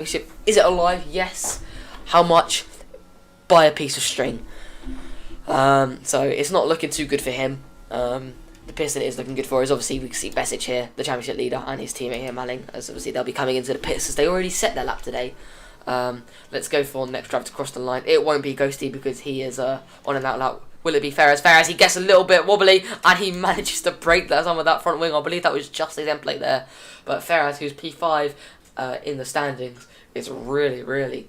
Is it alive? Yes. How much? By a piece of string. So it's not looking too good for him. The person it is looking good for is obviously we can see Besic here, the championship leader, and his teammate here, Malling, as obviously they'll be coming into the pits as they already set their lap today. Let's go for the next driver to cross the line. It won't be Ghosty because he is on and out lap. Will it be Ferraz? Ferraz, he gets a little bit wobbly and he manages to break that some of that front wing. I believe that was just his end plate there. But Ferraz, who's P5 in the standings, is really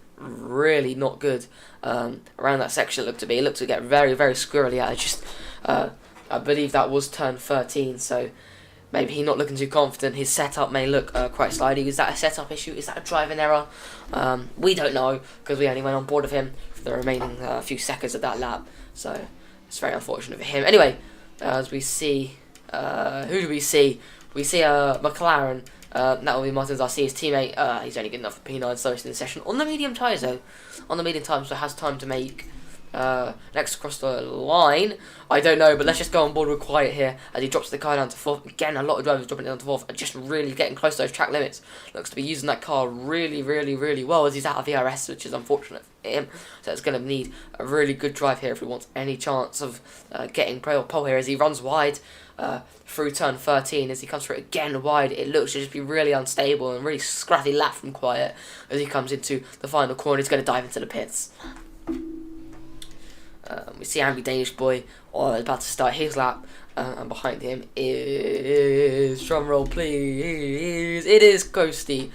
not good. Around that section it looked to get very squirrely out. I believe that was turn 13, so maybe he's not looking too confident. His setup may look quite slidey. Is that a setup issue? Is that a driving error? We don't know because we only went on board of him for the remaining few seconds of that lap. So it's very unfortunate for him. Anyway, as we see, who do we see? We see McLaren. That will be Martins. I see his teammate. He's only good enough for P9 slowest in the session on the medium tyres though. On the medium tyres, so has time to make next across the line. I don't know, but let's just go on board with quiet here as he drops the car down to 4th. Again, a lot of drivers dropping it down to 4th and just really getting close to those track limits. Looks to be using that car really well as he's out of VRS, which is unfortunate for him. So it's going to need a really good drive here if he wants any chance of getting pole here as he runs wide through turn 13. As he comes through again wide, it looks to just be really unstable and really scruffy lap from quiet as he comes into the final corner. He's going to dive into the pits. We see Angry Danish Boy about to start his lap, and behind him is, drumroll please, it is Ghosty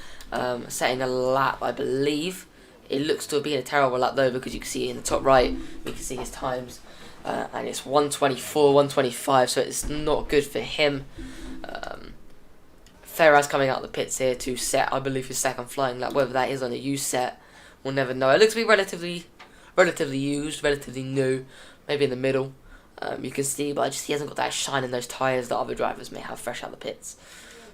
setting a lap, I believe. It looks to be a terrible lap though because you can see in the top right, we can see his times, and it's 1:24, 1:25, so it's not good for him. Ferraz coming out of the pits here to set, I believe, his second flying lap. Whether that is on a used set, we'll never know. It looks to be relatively used, relatively new, maybe in the middle. You can see, but he hasn't got that shine in those tyres that other drivers may have fresh out of the pits.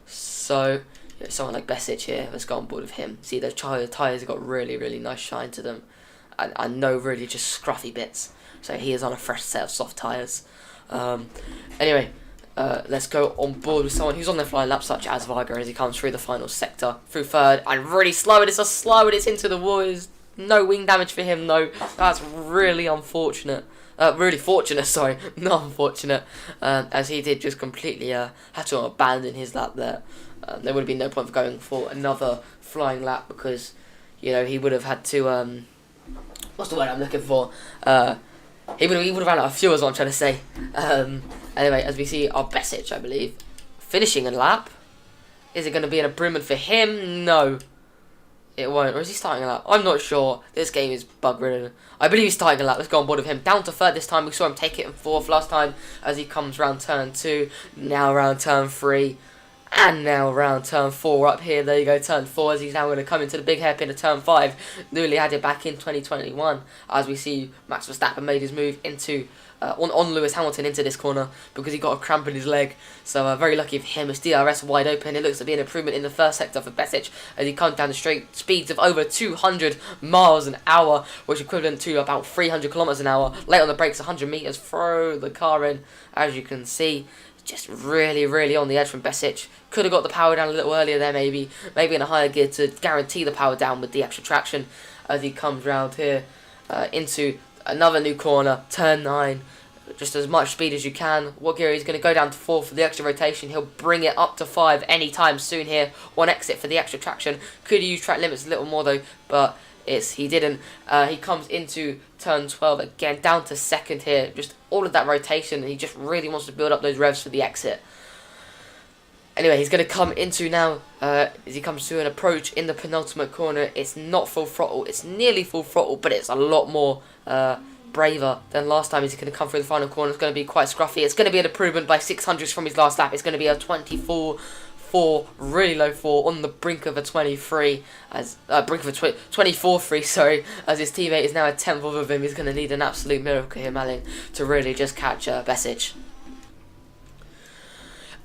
So, someone like Besic here, let's go on board with him. See, those tyres have got really nice shine to them. And no really just scruffy bits. So he is on a fresh set of soft tyres. Anyway, let's go on board with someone who's on their flying lap, such as Varga, as he comes through the final sector, through 3rd, and really slow, and it's a slow, and it's into the woods. No wing damage for him though. That's really unfortunate. Really fortunate, sorry, not unfortunate. As he did just completely have to abandon his lap there. There would have been no point for going for another flying lap because, you know, he would have had to what's the word I'm looking for? He would have ran out of fuel, is what I'm trying to say. Anyway, as we see our Besic, I believe, finishing a lap. Is it going to be an improvement for him? No. It won't. Or is he starting a lap? I'm not sure. This game is bug-ridden. I believe he's starting a lap. Let's go on board with him. Down to 3rd this time. We saw him take it in 4th last time as he comes round turn 2. Now round turn 3. And now round turn 4 up here. There you go, turn 4 as he's now going to come into the big hairpin of turn 5. Newly had it back in 2021 as we see Max Verstappen made his move into on Lewis Hamilton into this corner because he got a cramp in his leg. So very lucky for him. It's DRS wide open. It looks to be an improvement in the first sector for Besic as he comes down the straight speeds of over 200 miles an hour, which is equivalent to about 300 kilometers an hour. Late on the brakes, 100 meters, throw the car in. As you can see, just really on the edge from Besic. Could have got the power down a little earlier there, maybe in a higher gear to guarantee the power down with the extra traction as he comes round here into another new corner, turn 9. Just as much speed as you can. What gear he's going to go down to 4 for the extra rotation. He'll bring it up to 5 anytime soon here. One exit for the extra traction. Could use track limits a little more though, but he didn't. He comes into turn 12 again, down to 2nd here. Just all of that rotation, and he just really wants to build up those revs for the exit. Anyway, he's going to come into now, as he comes to an approach in the penultimate corner. It's not full throttle, it's nearly full throttle, but it's a lot more braver than last time. He's going to come through the final corner. It's going to be quite scruffy. It's going to be an improvement by 600s from his last lap. It's going to be a 24.4, really low 4 on the brink of a 23, as brink of a 24.3, sorry, as his teammate is now a 10th of him. He's going to need an absolute miracle here, Malling, to really just catch Besic.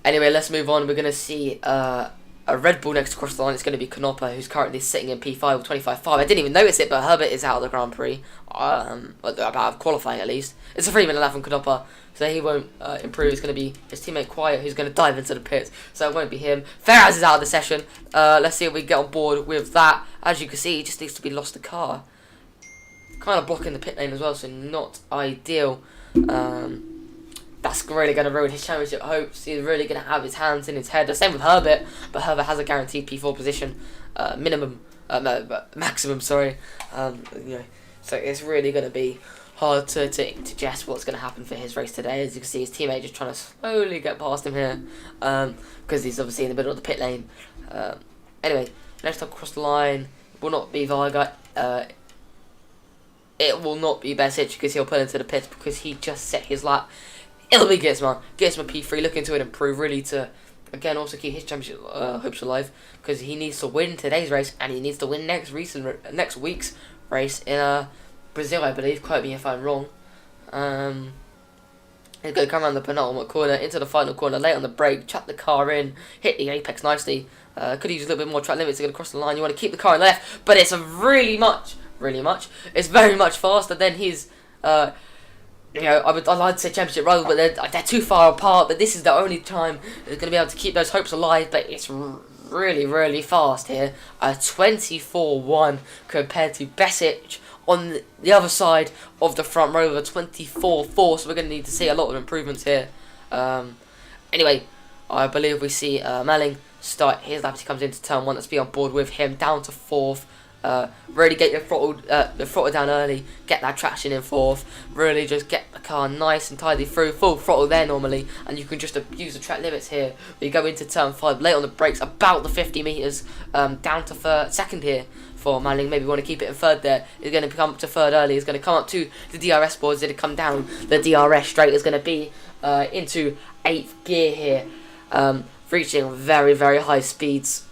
Anyway, let's move on. We're going to see a Red Bull next across the line. It's going to be Knoppe, who's currently sitting in P5 with 25.5. I didn't even notice it, but Herbert is out of the Grand Prix, out of qualifying at least. It's a 3-minute lap from Knoppe, so he won't improve. It's going to be his teammate Quiet, who's going to dive into the pits, so it won't be him. Ferraz is out of the session. Let's see if we can get on board with that. As you can see, he just needs to be lost the car. Kind of blocking the pit lane as well, so not ideal. That's really going to ruin his championship hopes. He's really going to have his hands in his head. The same with Herbert, but Herbert has a guaranteed P4 position, maximum. Sorry, so it's really going to be hard to guess what's going to happen for his race today. As you can see, his teammate just trying to slowly get past him here, because he's obviously in the middle of the pit lane. Anyway, next up across the line will not be Varga. It will not be Besic because he'll pull into the pits because he just set his lap. It'll be Gizmo. Gizmo P3 looking to improve really to, again, also keep his championship hopes alive because he needs to win today's race and he needs to win next week's race in Brazil, I believe. Quote me if I'm wrong. He's going to come around the penultimate corner into the final corner, late on the brake, chuck the car in, hit the apex nicely. Could use a little bit more track limits to get across the line. You want to keep the car on the left, but it's it's very much faster than his I'd like to say championship rival, but they're too far apart. But this is the only time they're going to be able to keep those hopes alive. But it's really fast here. 24-1 compared to Besic on the other side of the front row with a 24-4. So we're going to need to see a lot of improvements here. Anyway, I believe we see Malling start his lap as he comes into turn 1. Let's be on board with him down to 4th. Really get your throttle down early, get that traction in 4th, really just get the car nice and tidy through, full throttle there normally, and you can just abuse the track limits here. We go into turn 5, late on the brakes, about the 50 metres, down to 2nd here for Malling. Maybe want to keep it in 3rd there. He's going to come up to 3rd early, he's going to come up to the DRS boards, he's going to come down the DRS straight, is going to be into 8th gear here, reaching very high speeds.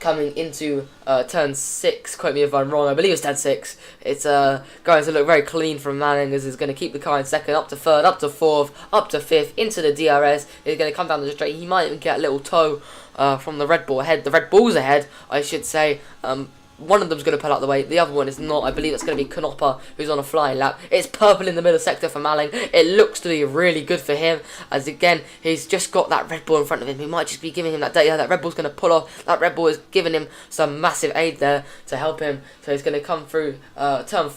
Coming into turn 6, quote me if I'm wrong, I believe it's turn 6. It's going to look very clean from Manning as he's going to keep the car in 2nd, up to 3rd, up to 4th, up to 5th, into the DRS. He's going to come down the straight. He might even get a little tow from the Red Bull ahead. The Red Bulls ahead, I should say. One of them's going to pull out the way, the other one is not. I believe it's going to be Knoppe, who's on a flying lap. It's purple in the middle sector for Malling. It looks to be really good for him, as again, he's just got that Red Bull in front of him. He might just be giving him that that Red Bull's going to pull off. That Red Bull is giving him some massive aid there to help him. So he's going to come through turn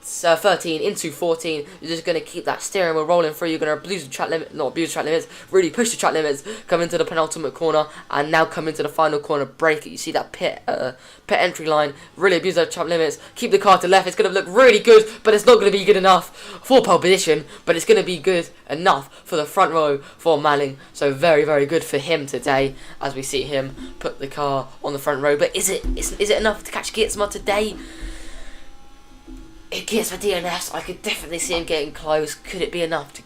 13 into 14. You're just going to keep that steering wheel rolling through. You're going to abuse the track limit, not abuse the track limits, really push the track limits, come into the penultimate corner, and now come into the final corner, break it. You see that pit entry line, really abuse those track limits, keep the car to left. It's going to look really good, but it's not going to be good enough for pole position, but it's going to be good enough for the front row for Malling. So very good for him today, as we see him put the car on the front row. But is it enough to catch Gizmo today? It gets for DNS. I could definitely see him getting close. Could it be enough to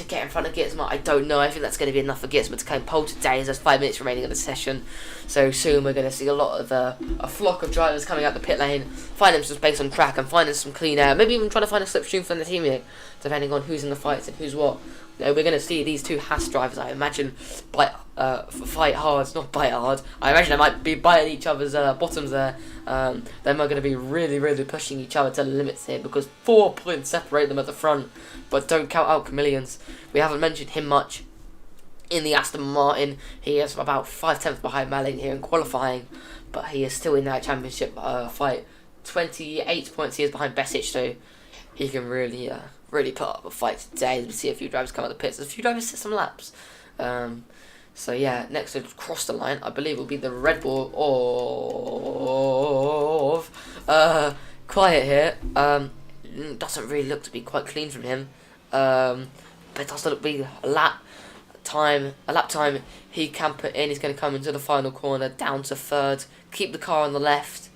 get in front of Gizmo? I don't know. I think that's going to be enough for Gizmo to claim pole today, as there's 5 minutes remaining in the session. So soon we're going to see a lot of a flock of drivers coming out the pit lane, finding some space on track and finding some clean air. Maybe even trying to find a slipstream from the team here, depending on who's in the fights and who's what. We're going to see these two Haas drivers, I imagine, fight hard, not bite hard. I imagine they might be biting each other's bottoms there. They're going to be really pushing each other to the limits here, because 4 points separate them at the front. But don't count out Chameleons. We haven't mentioned him much in the Aston Martin. He is about 5/10 behind Malling here in qualifying, but he is still in that championship fight. 28 points he is behind Besic, so he can really put up a fight today. We see a few drivers come out the pits. There's a few drivers set some laps. So yeah, next to cross the line, I believe will be the Red Bull of Quiet here. Doesn't really look to be quite clean from him. But it does look to be a lap time. He can put in. He's going to come into the final corner, down to 3rd. Keep the car on the left.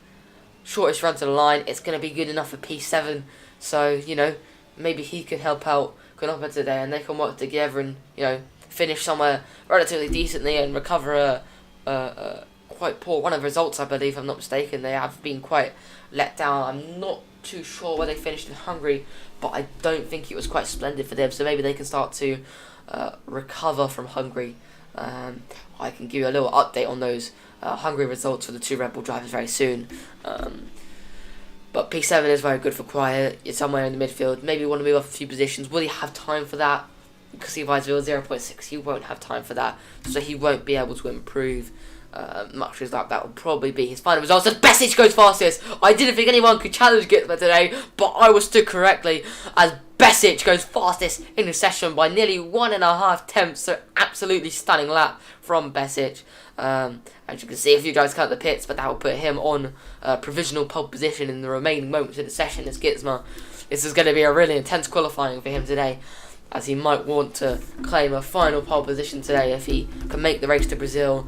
Shortest run to the line. It's going to be good enough for P7. So maybe he can help out Knoppe today, and they can work together and finish somewhere relatively decently and recover a quite poor run of results. I believe, if I'm not mistaken, they have been quite let down. I'm not too sure where they finished in Hungary, but I don't think it was quite splendid for them. So maybe they can start to recover from Hungary I can give you a little update on those Hungary results for the 2 Red Bull drivers very soon. But P7 is very good for quiet. It's somewhere in the midfield. Maybe want to move up a few positions. Will he have time for that? Because he rides 0.6, he won't have time for that. So he won't be able to improve much as that. That will probably be his final results. As Besic goes fastest. I didn't think anyone could challenge Gitma today, but I was stood correctly as Besic goes fastest in the session by nearly 1.5 tenths. So absolutely stunning lap from Besic. As you can see, a few drivers cut the pits, but that will put him on provisional pole position in the remaining moments of the session as Gitma. This is going to be a really intense qualifying for him today, as he might want to claim a final pole position today if he can make the race to Brazil,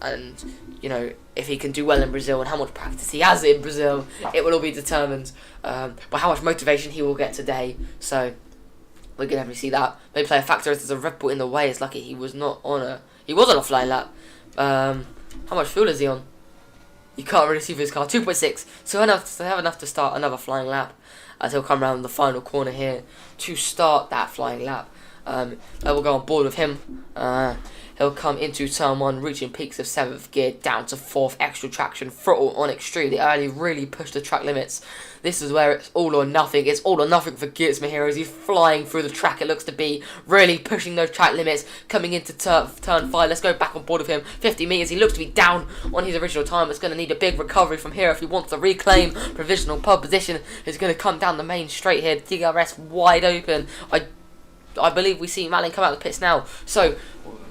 and you know, if he can do well in Brazil and how much practice he has in Brazil, it will all be determined by how much motivation he will get today. So we're gonna have to see that. Maybe play a factor as there's a Red Bull in the way. It's lucky he was not on a flying lap. How much fuel is he on? You can't really see for his car. 2.6. So they have enough to start another flying lap, as he'll come around the final corner here to start that flying lap. I will go on board with him. He'll come into turn 1, reaching peaks of 7th gear, down to 4th, extra traction, throttle on extremely early, really push the track limits. This is where it's all or nothing. It's all or nothing for Gitma here as he's flying through the track, it looks to be, really pushing those track limits, coming into turn 5. Let's go back on board with him. 50 metres, he looks to be down on his original time. It's going to need a big recovery from here if he wants to reclaim provisional pole position. He's going to come down the main straight here, DRS wide open. I believe we see Malin come out of the pits now. So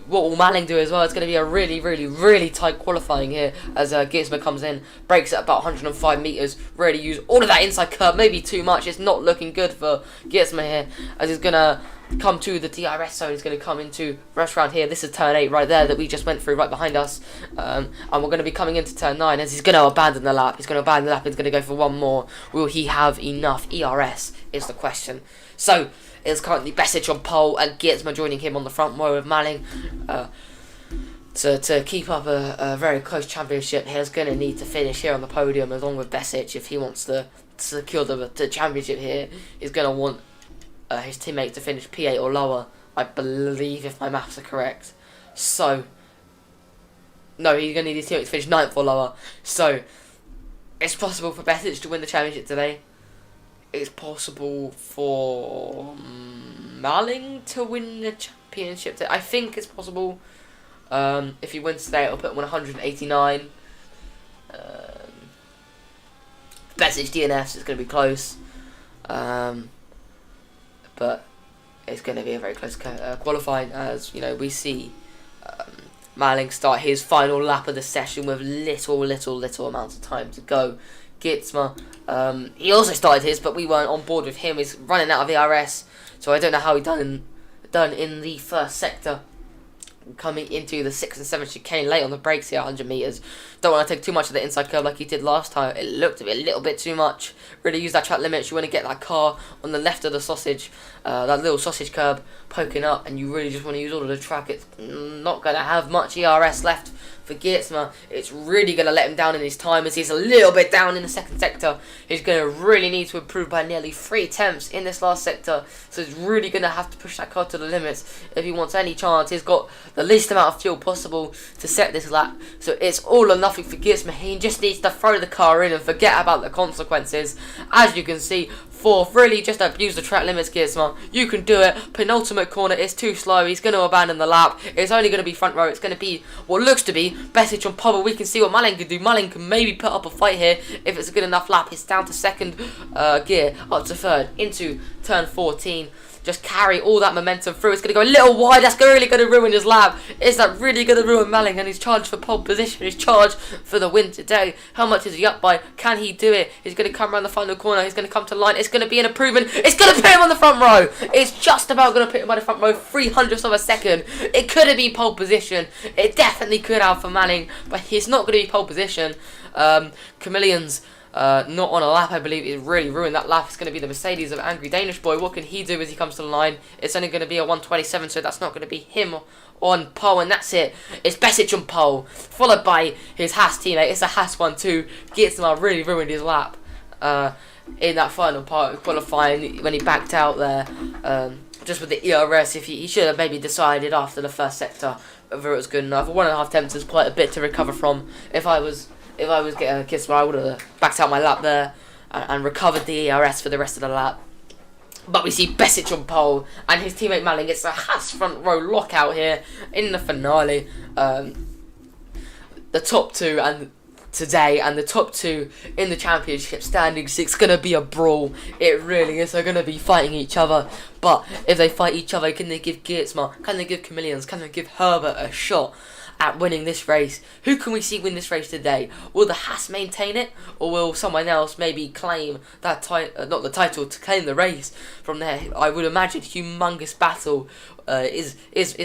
what will Malin do as well? It's going to be a really tight qualifying here as Gitma comes in, brakes at about 105 metres, really use all of that inside curve, maybe too much. It's not looking good for Gitma here as he's going to come to the DRS zone. He's going to come into rush round here. This is turn 8 right there that we just went through right behind us, and we're going to be coming into turn 9 as he's going to abandon the lap. He's going to go for one more. Will he have enough ERS is the question. So it's currently Besic on pole and Gitma joining him on the front row with Malin. To keep up a very close championship, he's going to need to finish here on the podium along with Besic if he wants to secure the championship here. He's going to want his teammate to finish P8 or lower, I believe, if my maths are correct. So, no, he's going to need his teammate to finish 9th or lower. So, it's possible for Besic to win the championship today. It's possible for Malin to win the championship today. I think it's possible. If he wins today, it'll put him on 189. Besic DNFs, it's going to be close. But it's going to be a very close qualifying, as you know, we see Malin start his final lap of the session with little amounts of time to go. Gitma, he also started his, but we weren't on board with him. He's running out of ERS, so I don't know how he done in the first sector. Coming into the 6th and 7th chicane, late on the brakes here, 100 metres. Don't want to take too much of the inside curve like he did last time. It looked to be a little bit too much. Really use that track limit. You want to get that car on the left of the sausage, that little sausage curb poking up, and you really just want to use all of the track. It's not going to have much ERS left for Gitma. It's really going to let him down in his time as he's a little bit down in the 2nd sector. He's going to really need to improve by nearly 3 tenths in this last sector. So he's really going to have to push that car to the limits if he wants any chance. He's got the least amount of fuel possible to set this lap. So it's all or nothing for Gitma. He just needs to throw the car in and forget about the consequences. As you can see, 4th, really just abuse the track limits, Gitma. You can do it. Penultimate corner is too slow. He's going to abandon the lap. It's only going to be front row. It's going to be what looks to be Besic on pole. We can see what Malin can do. Malin can maybe put up a fight here if it's a good enough lap. It's down to 2nd gear, up to 3rd, into turn 14. Just carry all that momentum through. It's going to go a little wide. That's really going to ruin his lap. Is that really going to ruin Malin? And he's charged for pole position. He's charged for the win today. How much is he up by? Can he do it? He's going to come around the final corner. He's going to come to line. It's going to be an improvement. It's going to put him on the front row. It's just about going to put him on the front row. 300ths of a second. It could have been pole position. It definitely could have for Malin. But he's not going to be pole position. Chameleons not on a lap, I believe. It really ruined that lap. It's going to be the Mercedes of Angry Danish Boy. What can he do as he comes to the line? It's only going to be a 127, so that's not going to be him on pole, and that's it. It's Besic on pole, followed by his Haas teammate. It's a Haas 1-2. Gitma really ruined his lap in that final part of qualifying when he backed out there. Just with the ERS, if he should have maybe decided after the first sector whether it was good enough. 1.5 attempts is quite a bit to recover from. If I was getting a kiss, I would have backed out my lap there and recovered the ERS for the rest of the lap. But we see Besic on pole, and his teammate Malling gets a Haas front row lockout here in the finale. The top two and today, and the top two in the championship standings, it's going to be a brawl. It really is. They're going to be fighting each other. But if they fight each other, can they give Geertsma, can they give Chameleons, can they give Herbert a shot at winning this race? Who can we see win this race today? Will the Haas maintain it, or will someone else maybe claim that not the title, to claim the race from there? I would imagine humongous battle. Is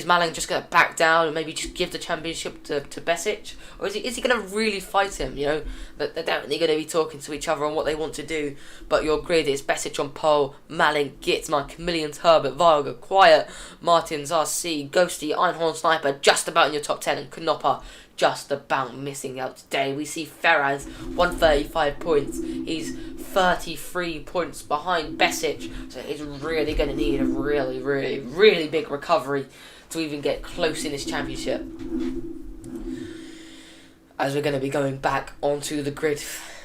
Malling just going to back down and maybe just give the championship to Besic, or is he going to really fight him? You know, they're definitely going to be talking to each other on what they want to do. But your grid is Besic on pole, Malling, Geertsma, Chameleons, Herbert, Varga, Quiet, Martins, RC, Ghosty, Einhorn, Sniper just about in your top 10, and Knopper just about missing out today. We see Ferraz 135 points. He's 33 points behind Besic, so he's really going to need a really big recovery to even get close in this championship. As we're going to be going back onto the grid,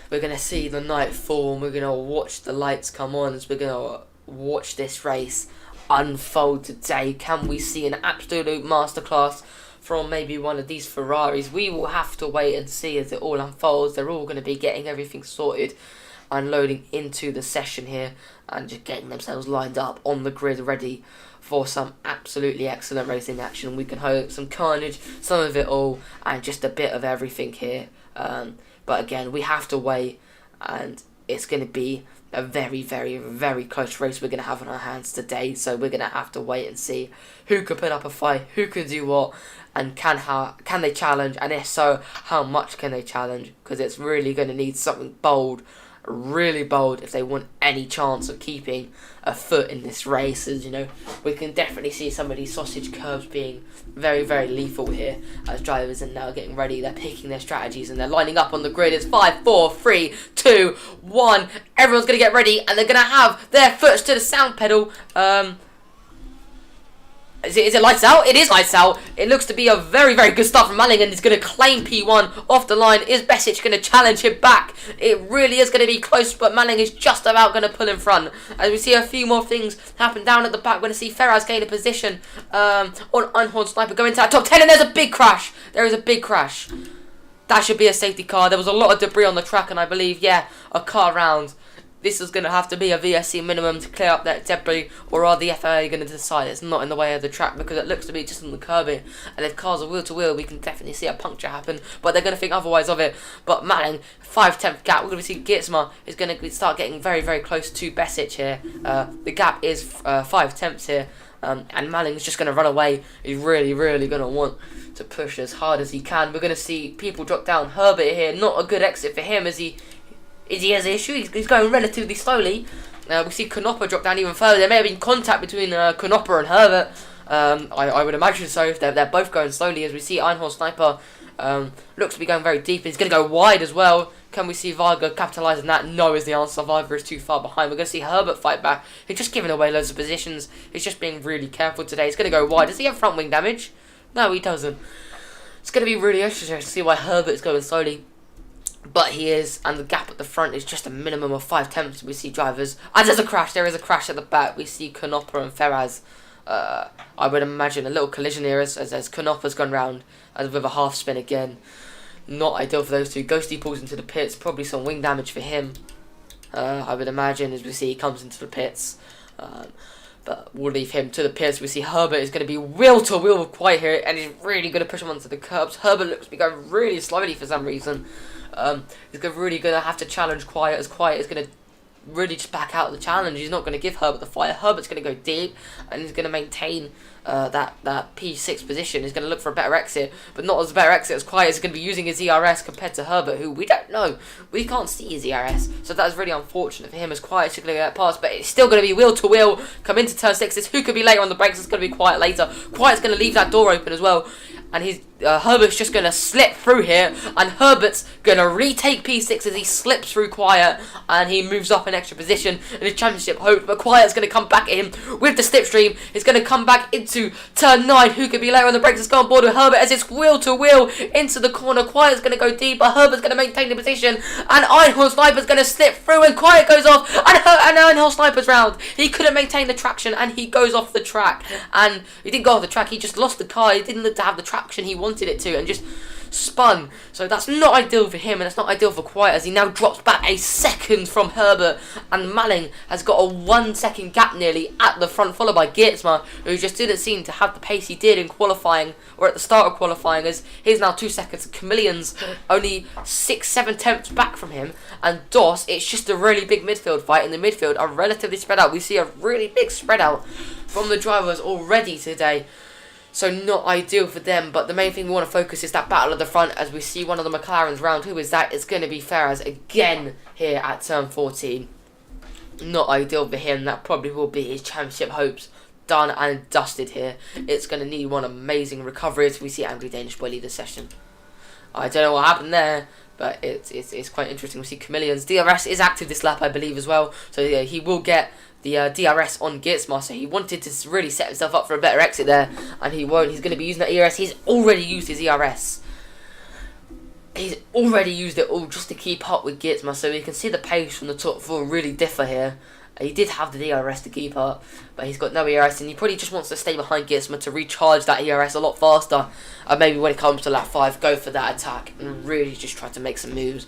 we're going to see the night form. We're going to watch the lights come on as we're going to watch this race unfold today. Can we see an absolute masterclass from maybe one of these Ferraris? We will have to wait and see as it all unfolds. They're all going to be getting everything sorted and loading into the session here and just getting themselves lined up on the grid ready for some absolutely excellent racing action. We can hope some carnage, some of it all, and just a bit of everything here. But again, we have to wait, and it's going to be a very close race we're going to have on our hands today. So we're going to have to wait and see who can put up a fight, who can do what, and can they challenge, and if so, how much can they challenge? Because it's really going to need something bold, really bold, if they want any chance of keeping a foot in this race. As you know, we can definitely see some of these sausage curves being very lethal here as drivers are now getting ready. They're picking their strategies and they're lining up on the grid. It's 5, 4, 3, 2, 1. Everyone's going to get ready and they're going to have their foot to the sound pedal. Is it lights out? It is lights out. It looks to be a very good start from Malling, and he's going to claim P1 off the line. Is Besic going to challenge him back? It really is going to be close, but Malling is just about going to pull in front. As we see a few more things happen down at the back, we're going to see Ferraz gain a position on Einhorn Sniper going into that top 10, and there's a big crash. There is a big crash. That should be a safety car. There was a lot of debris on the track, and I believe, yeah, a car round. This is going to have to be a VSC minimum to clear up that debris, or are the FIA going to decide it's not in the way of the track, because it looks to be just on the curbing, and if cars are wheel to wheel, we can definitely see a puncture happen, but they're going to think otherwise of it. But Malling, 5/10 gap. We're going to see Geertsma is going to start getting very close to Besic here. The gap is 5/10 here, and Malling is just going to run away. He's really going to want to push as hard as he can. We're going to see people drop down. Herbert here, not a good exit for him as he has an issue. He's going relatively slowly. We see Knopper drop down even further. There may have been contact between Knopper and Herbert. I would imagine so. If they're both going slowly, as we see Einhorn Sniper looks to be going very deep. He's going to go wide as well. Can we see Varga capitalise on that? No is the answer. Varga is too far behind. We're going to see Herbert fight back. He's just giving away loads of positions. He's just being really careful today. He's going to go wide. Does he have front wing damage? No, he doesn't. It's going to be really interesting to see why Herbert is going slowly. But he is, and the gap at the front is just a minimum of 5/10. We see drivers, and there's a crash. There is a crash at the back. We see Knopper and Ferraz. I would imagine a little collision here as Knopper's gone round with a half spin again. Not ideal for those two. Ghosty pulls into the pits. Probably some wing damage for him. I would imagine, as we see he comes into the pits. But we'll leave him to the pits. We see Herbert is going to be wheel to wheel with Quiet here, and he's really going to push him onto the curbs. Herbert looks to be going really slowly for some reason. He's really going to have to challenge Quiet, as Quiet is going to really just back out of the challenge. He's not going to give Herbert the fire. Herbert's going to go deep, and he's going to maintain that P6 position. He's going to look for a better exit, but not as a better exit as Quiet is going to be using his ERS compared to Herbert, who we don't know. We can't see his ERS, so that's really unfortunate for him, as Quiet's going to get past, but it's still going to be wheel to wheel. Come into turn 6. Who could be later on the brakes? It's going to be Quiet later. Quiet's going to leave that door open as well. and he's Herbert's just going to slip through here, and Herbert's going to retake P6 as he slips through Quiet, and he moves up an extra position in his championship hope, but Quiet's going to come back at him with the slipstream. He's going to come back into turn 9. Who could be later on the brakes? Let's go on board with Herbert as it's wheel to wheel into the corner. Quiet's going to go deep, but Herbert's going to maintain the position, and Einhorn Sniper's going to slip through, and Quiet goes off, and Einhorn Sniper's round. He couldn't maintain the traction, and he goes off the track, and he didn't go off the track, he just lost the car. He didn't look to have the traction he wanted it to, and just spun. So that's not ideal for him, and it's not ideal for Quiet as he now drops back a second from Herbert, and Malling has got a 1 second gap nearly at the front, followed by Geertsma, who just didn't seem to have the pace he did in qualifying, or at the start of qualifying, as he's now 2 seconds. Chameleon's only 6-7 tenths back from him, and Doss, it's just a really big midfield fight. In the midfield are relatively spread out. We see a really big spread out from the drivers already today. So not ideal for them, but the main thing we want to focus is that battle at the front as we see one of the McLarens round. Who is that? It's going to be Ferraz again here at turn 14. Not ideal for him. That probably will be his championship hopes done and dusted here. It's going to need one amazing recovery as we see Angry Danish Boy lead the session. I don't know what happened there, but it's quite interesting. We see Chameleon's DRS is active this lap, I believe, as well. So yeah, he will get the DRS on Geertsma, so he wanted to really set himself up for a better exit there, and he won't. He's going to be using that ERS. He's already used his ERS. He's already used it all just to keep up with Geertsma, so you can see the pace from the top 4 really differ here. He did have the DRS to keep up, but he's got no ERS, and he probably just wants to stay behind Geertsma to recharge that ERS a lot faster, and maybe when it comes to lap 5, go for that attack and really just try to make some moves.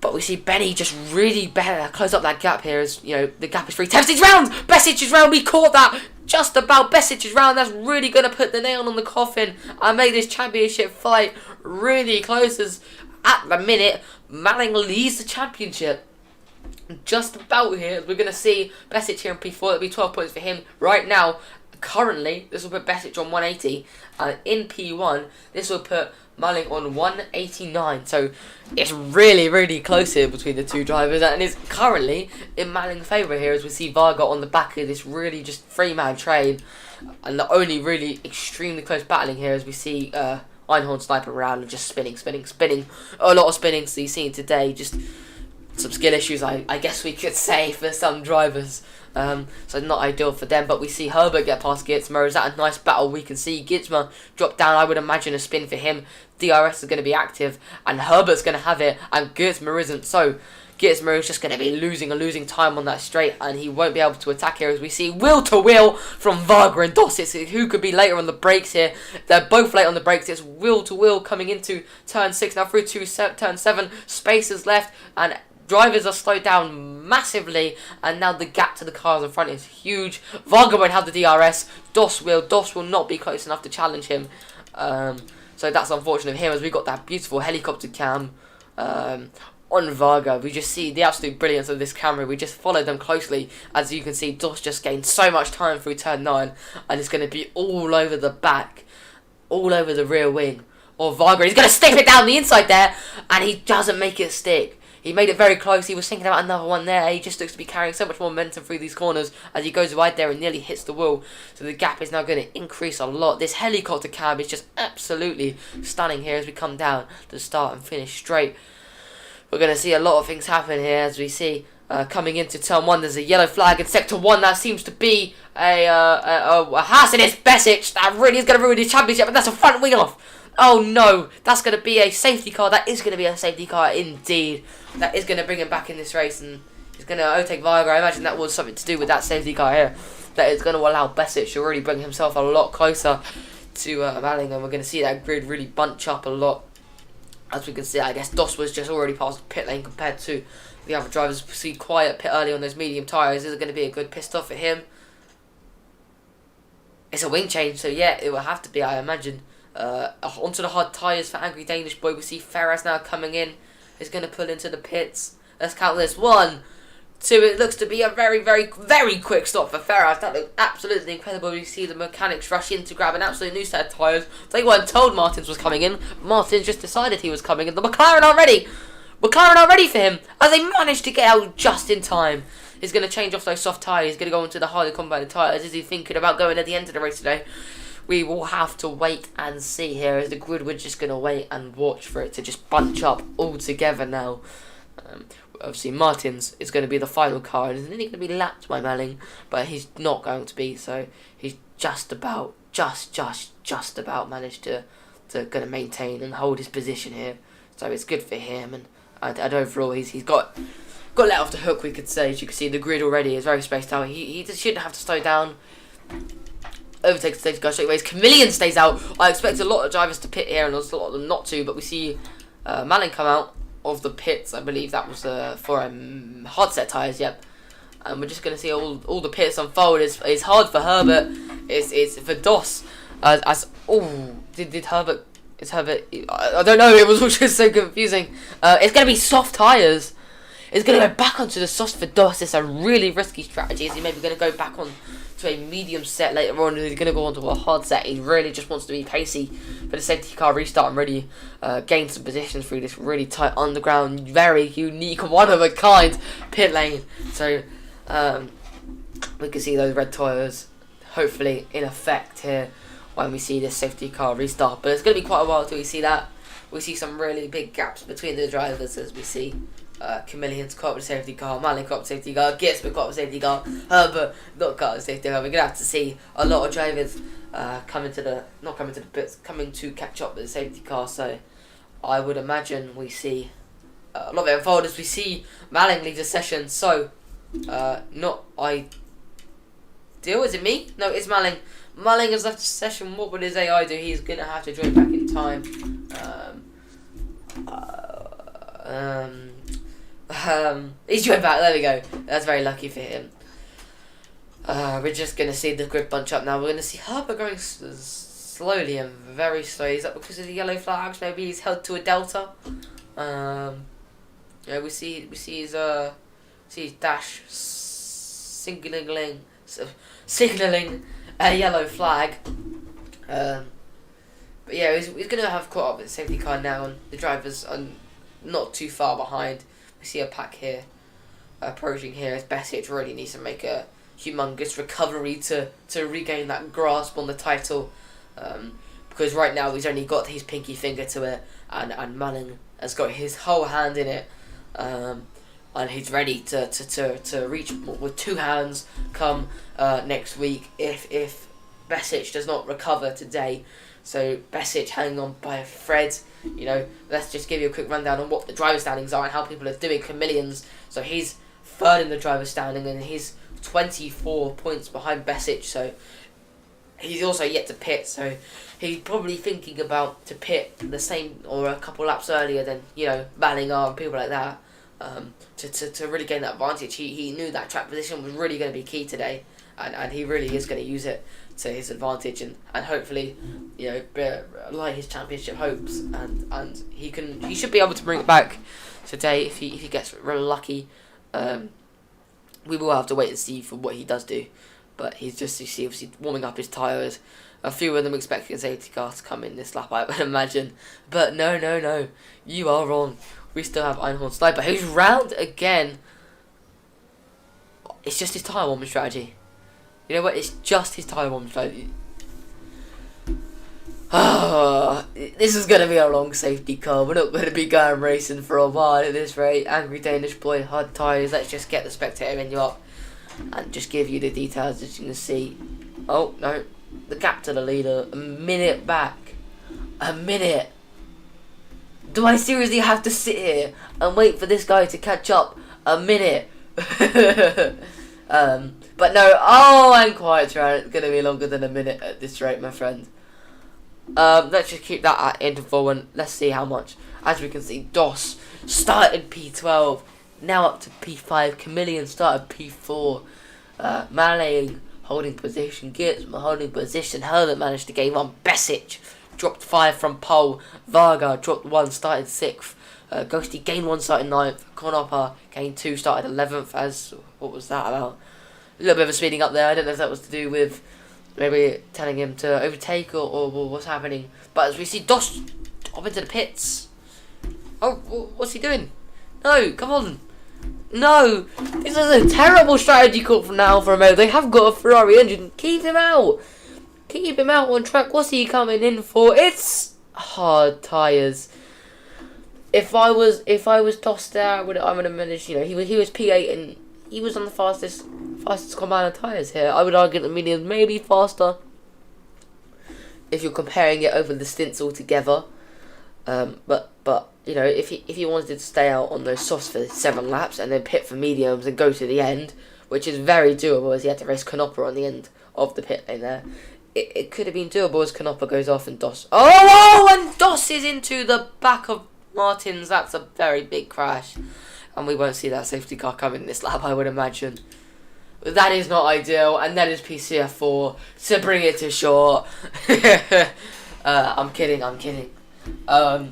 But we see Benny just really better close up that gap here as, you know, the gap is 3 tenths. It's round! Besic's round! We caught that! Just about Besic's round. That's really going to put the nail on the coffin and make this championship fight really close as, at the minute, Malling leads the championship. Just about here. We're going to see Besic here in P4. It'll be 12 points for him right now. Currently, this will put Besic on 180. And in P1, this will put Malling on 189, so it's really, really close here between the two drivers, and it's currently in Malling's favour here as we see Varga on the back of this really just 3-man train, and the only really extremely close battling here as we see Einhorn Sniper around and just spinning, a lot of spinning. So you've seen today just some skill issues, I guess we could say, for some drivers. So not ideal for them, but we see Herbert get past Geertsma. Is that a nice battle? We can see Geertsma drop down. I would imagine a spin for him. DRS is going to be active, and Herbert's going to have it, and Geertsma isn't. So Geertsma is just going to be losing time on that straight, and he won't be able to attack here as we see wheel to wheel from Varga and Doss. It's who could be later on the brakes here. They're both late on the brakes. It's wheel to wheel coming into turn 6 now through to turn 7. Spaces left, and drivers are slowed down massively, and now the gap to the cars in front is huge. Varga won't have the DRS. Doss will not be close enough to challenge him. So that's unfortunate for him as we got that beautiful helicopter cam on Varga. We just see the absolute brilliance of this camera. We just follow them closely. As you can see, Doss just gained so much time through turn 9, and it's going to be all over the back, all over the rear wing. Or Varga, he's going to stick it down the inside there, and he doesn't make it stick. He made it very close. He was thinking about another one there. He just looks to be carrying so much more momentum through these corners as he goes wide there and nearly hits the wall. So the gap is now going to increase a lot. This helicopter cab is just absolutely stunning here as we come down to start and finish straight. We're going to see a lot of things happen here as we see coming into turn 1. There's a yellow flag in sector 1. That seems to be a Haas, and it's Besic. That really is going to ruin his championship, but that's a front wing off. Oh no, that's going to be a safety car. That is going to be a safety car indeed. That is going to bring him back in this race, and he's going to overtake Varga. I imagine that was something to do with that safety car here. That is going to allow Besic to really bring himself a lot closer to Malling, and we're going to see that grid really bunch up a lot. As we can see, I guess Doss was just already past the pit lane compared to the other drivers. We see Quiet pit early on those medium tyres. Is it going to be a good pit stop for him? It's a wing change, so yeah, it will have to be, I imagine. Onto the hard tyres for Angry Danish Boy. We see Ferraz now coming in. He's going to pull into the pits. Let's count this. 1, 2. It looks to be a very, very, very quick stop for Ferraz. That looks absolutely incredible. We see the mechanics rush in to grab an absolute new set of tyres. They weren't told Martins was coming in. Martins just decided he was coming in. The McLaren are ready. McLaren are ready for him as they managed to get out just in time. He's going to change off those soft tyres. He's going to go into the highly compounded tyres. Is he thinking about going at the end of the race today? we will have to wait and see here, as the grid, we're just going to wait and watch for it to just bunch up all together now. Obviously Martins is going to be the final car, and isn't he going to be lapped by Malling, but he's not going to be, so he's just about managed to going to maintain and hold his position here, so it's good for him, and overall he's got let off the hook, we could say. As you can see, the grid already is very spaced out. He just shouldn't have to slow down. Overtakes the safety car straight away. Chameleon stays out. I expect a lot of drivers to pit here, and also a lot of them not to, but we see Malin come out of the pits. I believe that was for hard set tyres, yep. And we're just going to see all the pits unfold. It's hard for Herbert. It's for Doss. Did Herbert... Is Herbert... I don't know, it was all just so confusing. It's going to be soft tyres. It's going to go back onto the soft for Doss. It's a really risky strategy. Is he maybe going to go back on to a medium set later on, and he's going to go onto a hard set? He really just wants to be pacey for the safety car restart and really gain some positions through this really tight underground, very unique, one of a kind pit lane. So we can see those red tyres hopefully in effect here when we see this safety car restart. But it's going to be quite a while till we see that. We see some really big gaps between the drivers, as we see Chameleon's caught with a safety car, Malin caught with a safety car, Gisbert caught with a safety car, Herbert not caught with a safety car. We're going to have to see a lot of drivers coming to catch up with the safety car. So I would imagine we see a lot of it unfold as we see Malin leave the session. So not ideal. Is it me? No, it's Malin. Malin has left the session. What would his AI do? He's going to have to join back in time. He's joined back. There we go. That's very lucky for him. We're just going to see the grid bunch up now. We're going to see Herbert going slowly and very slowly. Is that because of the yellow flags? Maybe he's held to a delta. Yeah, we see his dash signaling a yellow flag. But yeah, he's going to have caught up with the safety car now, and the drivers are not too far behind. We see a pack here approaching here as Besic really needs to make a humongous recovery to regain that grasp on the title, because right now he's only got his pinky finger to it, and Malin has got his whole hand in it, and he's ready to reach with two hands come next week if Besic does not recover today. So Besic hanging on by a thread. You know, let's just give you a quick rundown on what the driver standings are and how people are doing. Chameleons, so he's third in the driver standing, and he's 24 points behind Besic, so he's also yet to pit, so he's probably thinking about to pit the same or a couple laps earlier than, you know, Ballinger and people like that, to really gain that advantage. He knew that track position was really going to be key today, and he really is going to use it to his advantage, and hopefully, you know, light his championship hopes, and he should be able to bring it back today if he gets real lucky. We will have to wait and see for what he does do, but he's just, you see, obviously warming up his tyres. A few of them expecting a safety car to come in this lap, I would imagine, but no, you are wrong. We still have Einhorn Sniper, who's round again. It's just his tyre warming strategy. You know what? It's just his tyre warming strategy. This is going to be a long safety car. We're not going to be going racing for a while at this rate. Angry Danish boy, hard tyres. Let's just get the spectator menu up and just give you the details as you can see. Oh, no. The gap to the leader. A minute back. A minute. Do I seriously have to sit here and wait for this guy to catch up? A minute. But no, I'm quite sure it's going to be longer than a minute at this rate, my friend. Let's just keep that at interval and let's see how much. As we can see, Doss started P12, now up to P5. Chameleon started P4. Malay holding position, Gitz holding position. Herbert managed to gain one. Besic dropped 5 from pole. Varga dropped 1, started 6th. Ghosty gained 1, started 9th. Conopper gained 2, started 11th. As what was that about? A little bit of a speeding up there. I don't know if that was to do with maybe telling him to overtake or what's happening. But as we see Doss up into the pits. Oh, what's he doing? No, come on. No, this is a terrible strategy call from now for a moment. They have got a Ferrari engine. Keep him out. Keep him out on track. What's he coming in for? It's hard tyres. If I was tossed there, I would have managed. You know, he was P8 and he was on the fastest combine of tyres here. I would argue the mediums may be faster if you're comparing it over the stints altogether. But you know, if he wanted to stay out on those softs for 7 laps and then pit for mediums and go to the end, which is very doable as he had to race Canopper on the end of the pit lane there. It could have been doable as Canopper goes off and Doss. And Doss is into the back of Martins. That's a very big crash. And we won't see that safety car coming this lap, I would imagine. But that is not ideal. And that is PC F4 to bring it to short. I'm kidding. But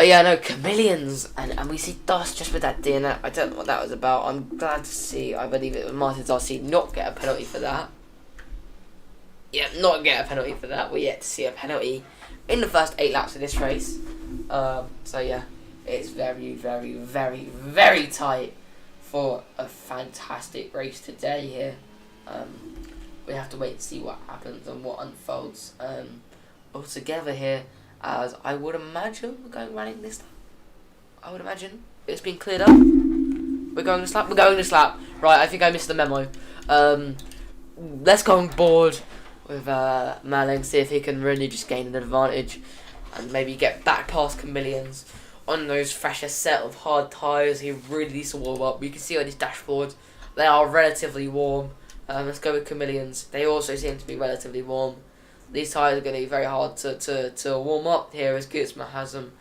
yeah, no, chameleons. And we see Doss just with that DNF. I don't know what that was about. I'm glad to see, I believe it was Martins RC, not get a penalty for that. Yeah, not get a penalty for that. We're yet to see a penalty in the first 8 laps of this race. So yeah, it's very, very, very, very tight for a fantastic race today here. We have to wait and see what happens and what unfolds altogether here, as I would imagine we're going running this lap. I would imagine it's been cleared up. We're going this lap. Right, I think I missed the memo. Let's go on board with Malin, see if he can really just gain an advantage and maybe get back past Chameleons on those fresher set of hard tyres. He really needs to warm up. You can see on his dashboard they are relatively warm. Let's go with Chameleons. They also seem to be relatively warm. These tyres are going to be very hard to warm up here, as Gutzman has them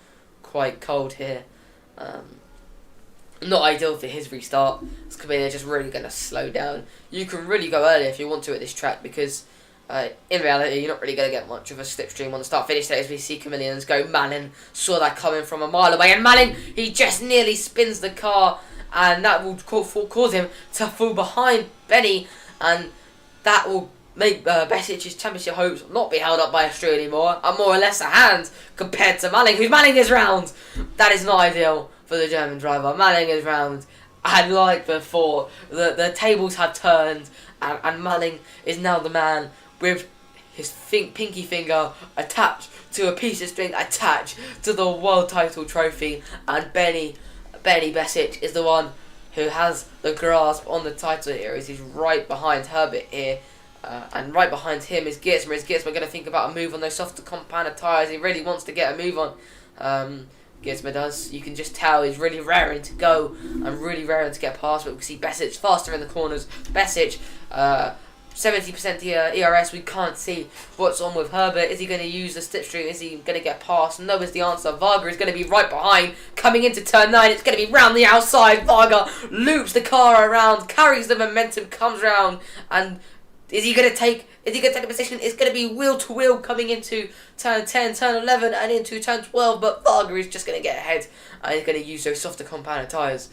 quite cold here. Not ideal for his restart. It's just really going to slow down. You can really go early if you want to at this track, because in reality, you're not really going to get much of a slipstream on the start-finish there as we see Chameleons go. Malin saw that coming from a mile away, and Malin, he just nearly spins the car, and that will cause him to fall behind Benny, and that will make Besic's championship hopes not be held up by Australia anymore, and more or less a hand compared to Malin, who's Malin is round. That is not ideal for the German driver. Malin is round, and like before, the tables have turned, and Malin is now the man with his pinky finger attached to a piece of string attached to the world title trophy, and Benny Besic is the one who has the grasp on the title here, as he's right behind Herbert here, and right behind him is Gutzman. We're going to think about a move on those softer compound tyres. He really wants to get a move on. Gutzman does. You can just tell he's really raring to go and really raring to get past, but we can see Besic faster in the corners. Besic, 70% ERS, we can't see what's on with Herbert. Is he going to use the slipstream? Is he going to get past? No is the answer. Varga is going to be right behind, coming into turn 9. It's going to be round the outside. Varga loops the car around, carries the momentum, comes round, and is he going to take the position? It's going to be wheel to wheel coming into turn 10, turn 11, and into turn 12, but Varga is just going to get ahead, and he's going to use those softer compound tyres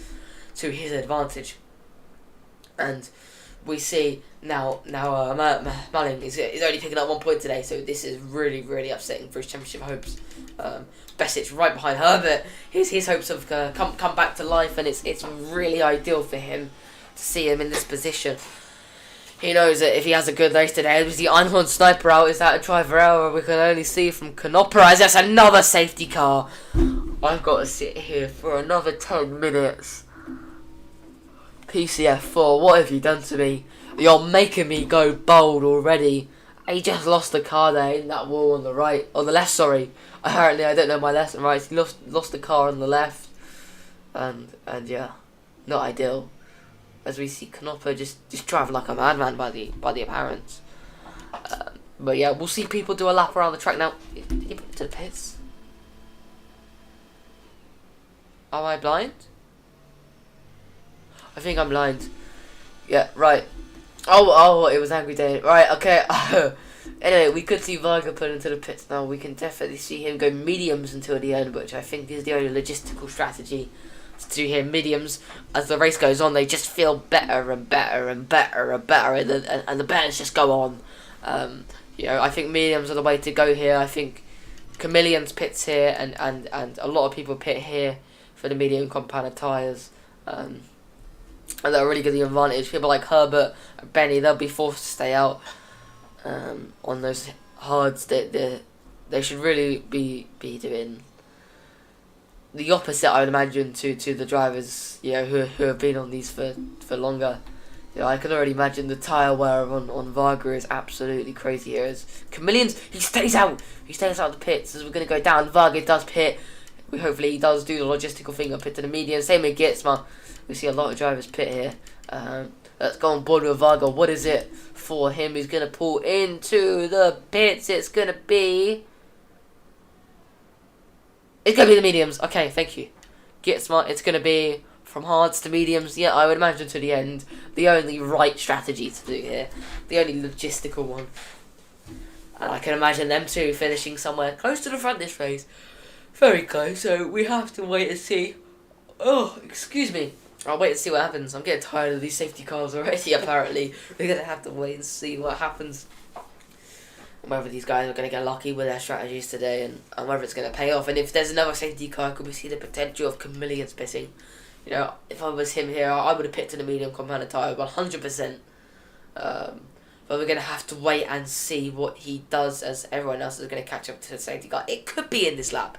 to his advantage. And we see now Malin is only picking up 1 point today, so this is really, really upsetting for his championship hopes. Besic right behind Herbert. His hopes have come back to life, and it's really ideal for him to see him in this position. He knows that if he has a good race today, is the Einhorn sniper out? Is that a driver error? We can only see from Canopper as that's another safety car. I've got to sit here for another 10 minutes. PC F4, what have you done to me? You're making me go bold already. He just lost the car there in that wall on the right, on the left, sorry. Apparently, I don't know my left and right. He lost the car on the left, and yeah, not ideal. As we see Canopper just drive like a madman by the appearance. But yeah, we'll see people do a lap around the track now. Did he put it to the pits? Am I blind? I think I'm blind. Yeah, right. Oh, it was Angry Day. Right, okay. Anyway, we could see Varga put into the pits now. We can definitely see him go mediums until the end, which I think is the only logistical strategy to do here. Mediums, as the race goes on, they just feel better and better and better and better, and the betters just go on. You know, I think mediums are the way to go here. I think Chameleons pits here, and a lot of people pit here for the medium compound tyres. And they'll really get the advantage. People like Herbert and Benny, they'll be forced to stay out. on those hards. They should really be doing the opposite, I would imagine, to the drivers, you know, who have been on these for longer. You know, I can already imagine the tyre wear on Varga is absolutely crazy here. As Chameleons, he stays out of the pits as we're going to go down. Varga does pit. Hopefully he does do the logistical thing up into the medium. Same with Gitsma. We see a lot of drivers pit here. Let's go on board with Varga. What is it for him? He's going to pull into the pits. It's going to be the mediums. Okay, thank you. Gitsma, it's going to be from hards to mediums. Yeah, I would imagine to the end. The only right strategy to do here. The only logistical one. And I can imagine them two finishing somewhere close to the front this race. Very close, so we have to wait and see. Oh, excuse me. I'll wait and see what happens. I'm getting tired of these safety cars already, apparently. We're going to have to wait and see what happens. Whether these guys are going to get lucky with their strategies today and whether it's going to pay off. And if there's another safety car, could we see the potential of Chameleons pitting? You know, if I was him here, I would have picked in a medium compounded tyre 100%. But we're going to have to wait and see what he does as everyone else is going to catch up to the safety car. It could be in this lap.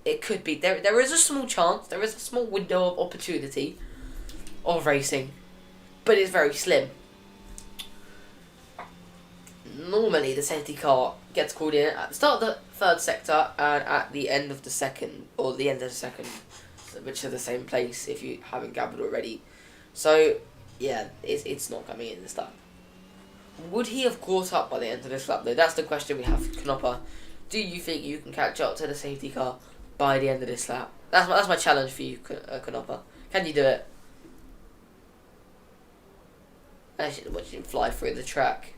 It could be. There is a small chance. There is a small window of opportunity of racing. But it's very slim. Normally, the safety car gets called in at the start of the third sector and at the end of the second, or the end of the second, which are the same place if you haven't gathered already. So, yeah, it's not coming in this lap. Would he have caught up by the end of this lap, though? That's the question we have for Knopper. Do you think you can catch up to the safety car by the end of this lap? That's my challenge for you, Knopper. Can you do it? I should watch him fly through the track.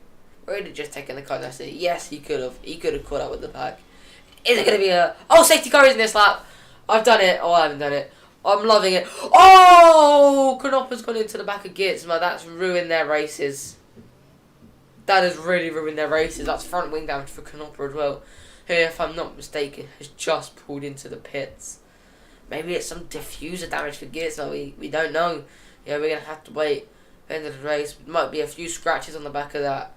Really just taking the car nicely. Yes, he could have. He could have caught up with the pack. Is it going to be a... Oh, safety car is in this lap. I've done it. Oh, I haven't done it. I'm loving it. Oh! Knopper's gone into the back of Gitsma. That's ruined their races. That has really ruined their races. That's front wing damage for Knopper as well. Who, if I'm not mistaken, has just pulled into the pits. Maybe it's some diffuser damage for Gitsma. We don't know. Yeah, we're going to have to wait. End of the race. Might be a few scratches on the back of that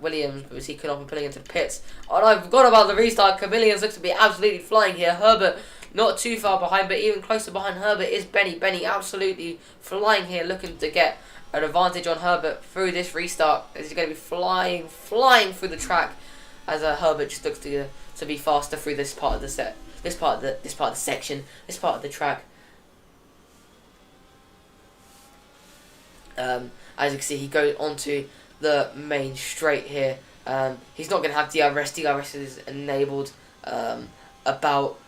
Williams, but we see Knopper pulling into the pits. Oh no, I forgot about the restart. Chameleons looks to be absolutely flying here. Herbert not too far behind, but even closer behind Herbert is Benny. Benny absolutely flying here, looking to get an advantage on Herbert through this restart. He's going to be flying through the track as Herbert just looks to be faster through this part of the set, this part of the section, this part of the track. As you can see, he goes onto the main straight here. He's not going to have DRS. DRS is enabled about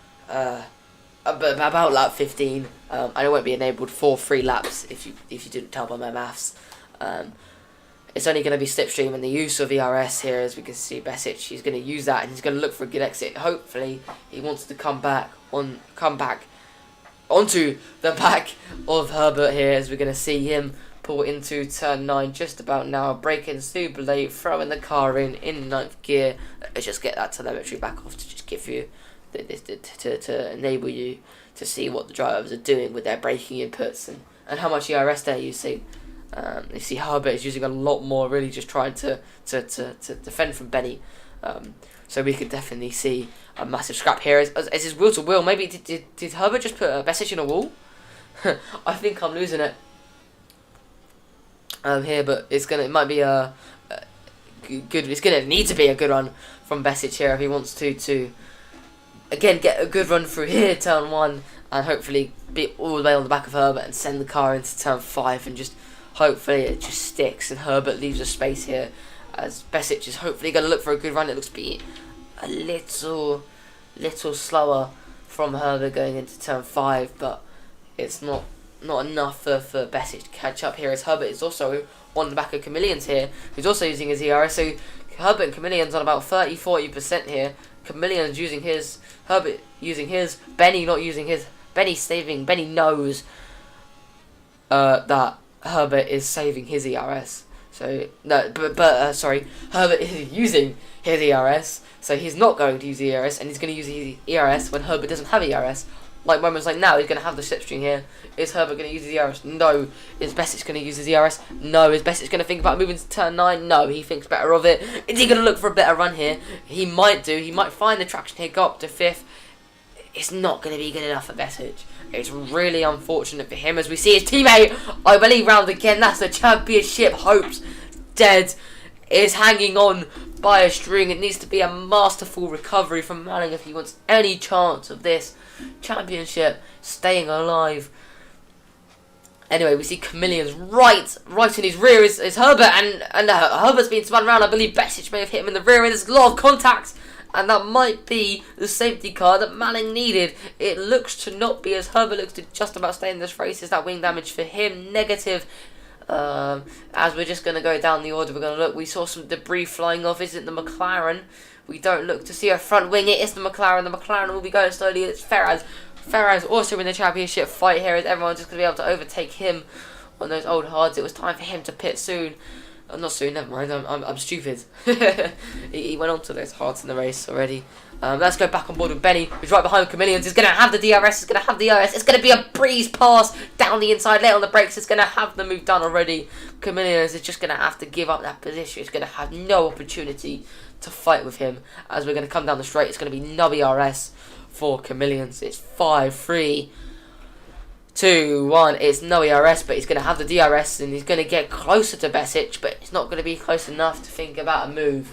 lap 15, and it won't be enabled for 3 laps if you didn't tell by my maths. It's only going to be slipstream, and the use of ERS here, as we can see, Besic, he's going to use that and he's going to look for a good exit. Hopefully, he wants to come back onto the back of Herbert here, as we're going to see him pull into turn 9 just about now, braking super late, throwing the car in 9th gear. Let's just get that telemetry back off to just give you to enable you to see what the drivers are doing with their braking inputs and how much ERS they're using. You see Herbert is using a lot more, really just trying to defend from Benny. So we could definitely see a massive scrap here as his wheel to wheel. Maybe did Herbert just put a message in a wall? I think I'm losing it. Here, but it might be a good. It's gonna need to be a good run from Besic here if he wants to again get a good run through here, turn 1, and hopefully be all the way on the back of Herbert and send the car into turn 5, and just hopefully it just sticks and Herbert leaves a space here as Besic is hopefully going to look for a good run. It looks to be a little slower from Herbert going into turn 5, but it's not enough for Besic to catch up here, as Herbert is also on the back of Chameleons here, who's also using his ERS. So Herbert and Chameleons on about 30-40% here. Chameleons using his, Herbert using his, Benny not using his. Benny saving. Benny knows that Herbert is saving his ERS. So no, sorry, Herbert is using his ERS, so he's not going to use ERS, and he's going to use his ERS when Herbert doesn't have ERS. like moments like now, he's going to have the slipstream here. Is Herbert going to use his ERS? No. Is Besic going to use his ERS? No. Is Besic going to think about moving to turn 9? No. He thinks better of it. Is he going to look for a better run here? He might do. He might find the traction here, go up to 5th. It's not going to be good enough for Besic. It's really unfortunate for him as we see his teammate, I believe, round again. That's the championship hopes dead. Is hanging on by a string. It needs to be a masterful recovery from Manning if he wants any chance of this championship staying alive. Anyway, we see Chameleon's right in his rear is Herbert, and Herbert's being spun around. I believe Besic may have hit him in the rear, and there's a lot of contact, and that might be the safety car that Manning needed. It looks to not be, as Herbert looks to just about stay in this race. Is that wing damage for him? Negative. As we're just going to go down the order, we're going to look. We saw some debris flying off. Is it the McLaren? We don't look to see a front wing. It is the McLaren. The McLaren will be going slowly. It's Ferraz. Ferraz also in the championship fight here, as everyone's just going to be able to overtake him on those old hards. It was time for him to pit soon. Not soon, never mind, I'm stupid. he went on to those hards in the race already. Let's go back on board with Benny, who's right behind Chameleons. He's going to have the DRS, he's going to have the ERS. It's going to be a breeze pass down the inside, late on the brakes. It's going to have the move done already. Chameleons is just going to have to give up that position. It's going to have no opportunity to fight with him. As we're going to come down the straight, it's going to be no ERS for Chameleons. It's 5, 3, 2, 1. It's no ERS, but he's going to have the DRS and he's going to get closer to Besic, but it's not going to be close enough to think about a move.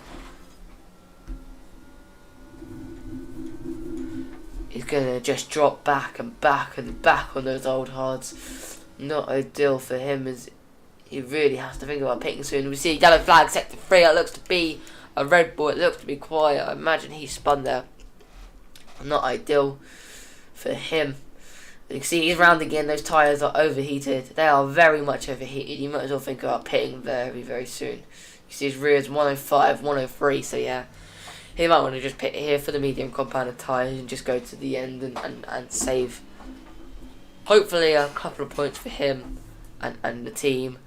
He's going to just drop back and back and back on those old hards. Not ideal for him, as he really has to think about pitting soon. We see a yellow flag, sector 3. It looks to be a Red Bull. It looks to be quiet. I imagine he spun there. Not ideal for him. You can see he's round again. Those tyres are overheated. They are very much overheated. You might as well think about pitting very, very soon. You see his rear is 105, 103. So yeah, he might want to just pit here for the medium compounded tyres and just go to the end and save hopefully a couple of points for him and the team,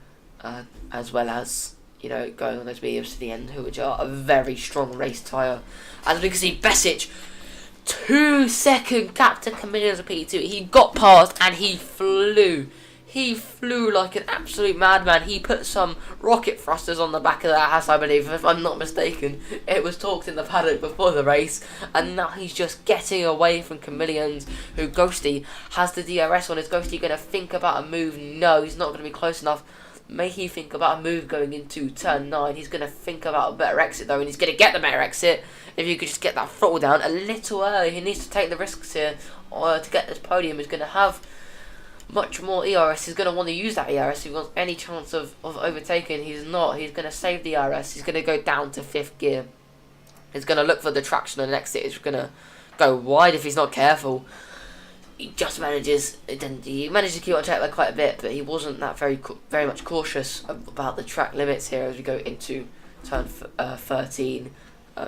as well as, you know, going on those mediums to the end, which are a very strong race tyre. As we can see, Besic, 2-second gap to Chameleon's P2. He got past and he flew. He flew like an absolute madman. He put some rocket thrusters on the back of that house, I believe, if I'm not mistaken. It was talked in the paddock before the race, and now he's just getting away from Chameleons, who Ghosty has the DRS on. Is Ghosty going to think about a move? No, he's not going to be close enough. May he think about a move going into turn 9. He's going to think about a better exit though, and he's going to get the better exit. If you could just get that throttle down a little early, he needs to take the risks here to get this podium. He's going to have much more ERS. He's going to want to use that ERS if he wants any chance of overtaking. He's not. He's going to save the ERS. He's going to go down to 5th gear. He's going to look for the traction on an exit. He's going to go wide if he's not careful. He just manages. He managed to keep on track there quite a bit, but he wasn't that very much cautious about the track limits here as we go into turn 13.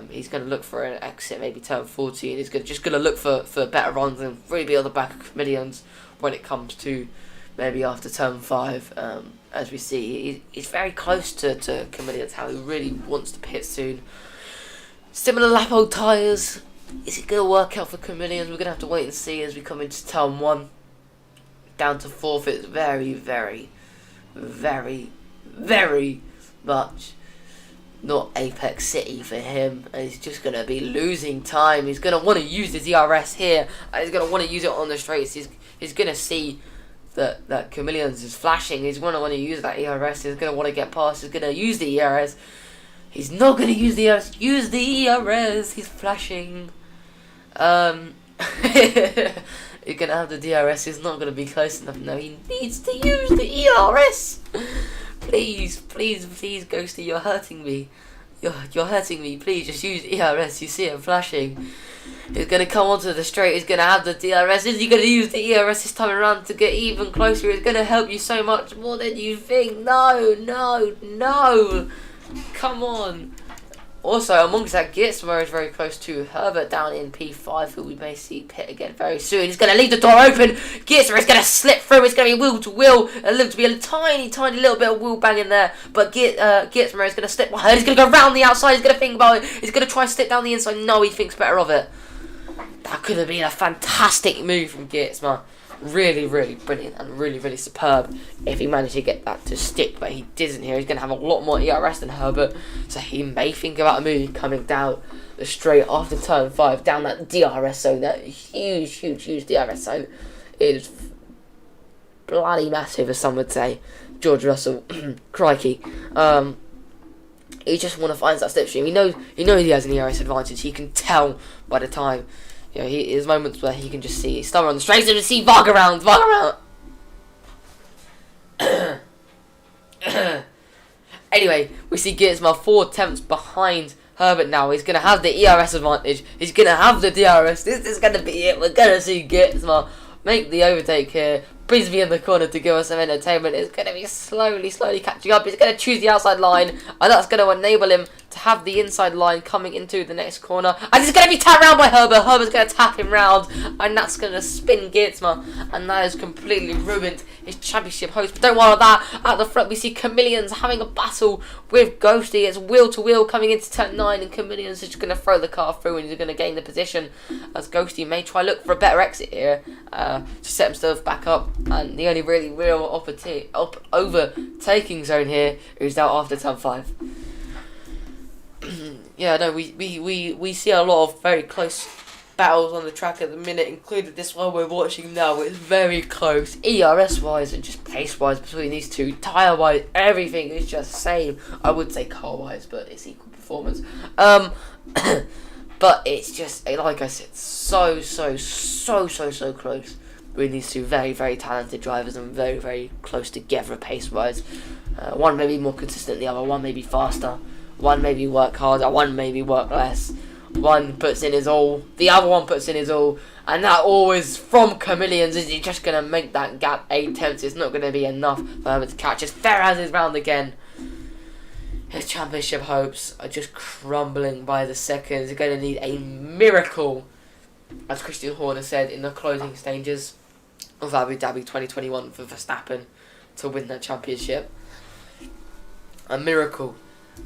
He's going to look for an exit, maybe turn 14. He's just going to look for better runs and really be on the back of Chameleons when it comes to maybe after turn 5. As we see, he's very close to Chameleons, how he really wants to pit soon. Similar lap old tyres. Is it going to work out for Chameleons? We're going to have to wait and see as we come into turn 1. Down to 4th. It's very, very, very, very much not Apex City for him. And he's just going to be losing time. He's going to want to use his ERS here. And he's going to want to use it on the straights. He's going to see that Chameleons is flashing. He's going to want to use that ERS. He's going to want to get past. He's going to use the ERS. He's not going to use the ERS. Use the ERS. He's flashing. You're going to have the DRS. He's not going to be close enough. No, he needs to use the ERS. Please, please, please, Ghosty, you're hurting me. You're hurting me. Please, just use ERS. You see him flashing. He's going to come onto the straight. He's going to have the DRS. Is he going to use the ERS this time around to get even closer? It's going to help you so much more than you think. No, no, no. Come on. Also, amongst that, Gizmo is very close to Herbert down in P5, who we may see pit again very soon. He's going to leave the door open. Gizmo is going to slip through. It's going to be wheel to wheel. It looks to be a tiny, tiny little bit of wheel bang in there. But Gizmo is going to slip behind. He's going to go round the outside. He's going to think about it. He's going to try and slip down the inside. No, he thinks better of it. That could have been a fantastic move from Geertzma. Really, really brilliant and really, really superb if he managed to get that to stick, but he didn't here. He's going to have a lot more ERS than Herbert, so he may think about a move coming down the straight after turn 5, down that DRS zone, that huge, huge, huge DRS zone. It is bloody massive, as some would say. George Russell, crikey. He just want to find that slipstream. He knows he has an ERS advantage. He can tell by the time. You know, there's moments where he can just see. He's on the straight and just see Varga around. Anyway, we see Geertzma 4 attempts behind Herbert now. He's going to have the ERS advantage. He's going to have the DRS. This is going to be it. We're going to see Geertzma make the overtake here. Brisby in the corner to give us some entertainment. It's going to be slowly catching up. He's going to choose the outside line, and that's going to enable him to have the inside line coming into the next corner. And he's going to be tapped round by Herbert. Herbert's going to tap him round, and that's going to spin Geertzma, and that has completely ruined his championship hopes. But don't worry about that. At the front, we see Chameleons having a battle with Ghosty. It's wheel to wheel coming into turn 9, and Chameleons is just going to throw the car through, and he's going to gain the position as Ghosty may try look for a better exit here to set himself back up. And the only really real overtaking zone here is out after turn 5. Yeah, no, we see a lot of very close battles on the track at the minute, including this one we're watching now. It's very close, ERS wise and just pace wise between these two. Tyre wise, everything is just same. I would say car wise, but it's equal performance. But it's just, like I said, so close between these two very, very talented drivers and very, very close together pace wise. One may be more consistent than the other, one may be faster, one maybe work harder, one maybe work less. One puts in his all, the other one puts in his all, and that always from Chameleons. Is he just going to make that gap 8 tenths? It's not going to be enough for him to catch. As Ferraz is round again. His championship hopes are just crumbling by the seconds. He's going to need a miracle, as Christian Horner said in the closing stages of Abu Dhabi 2021 for Verstappen to win that championship. A miracle.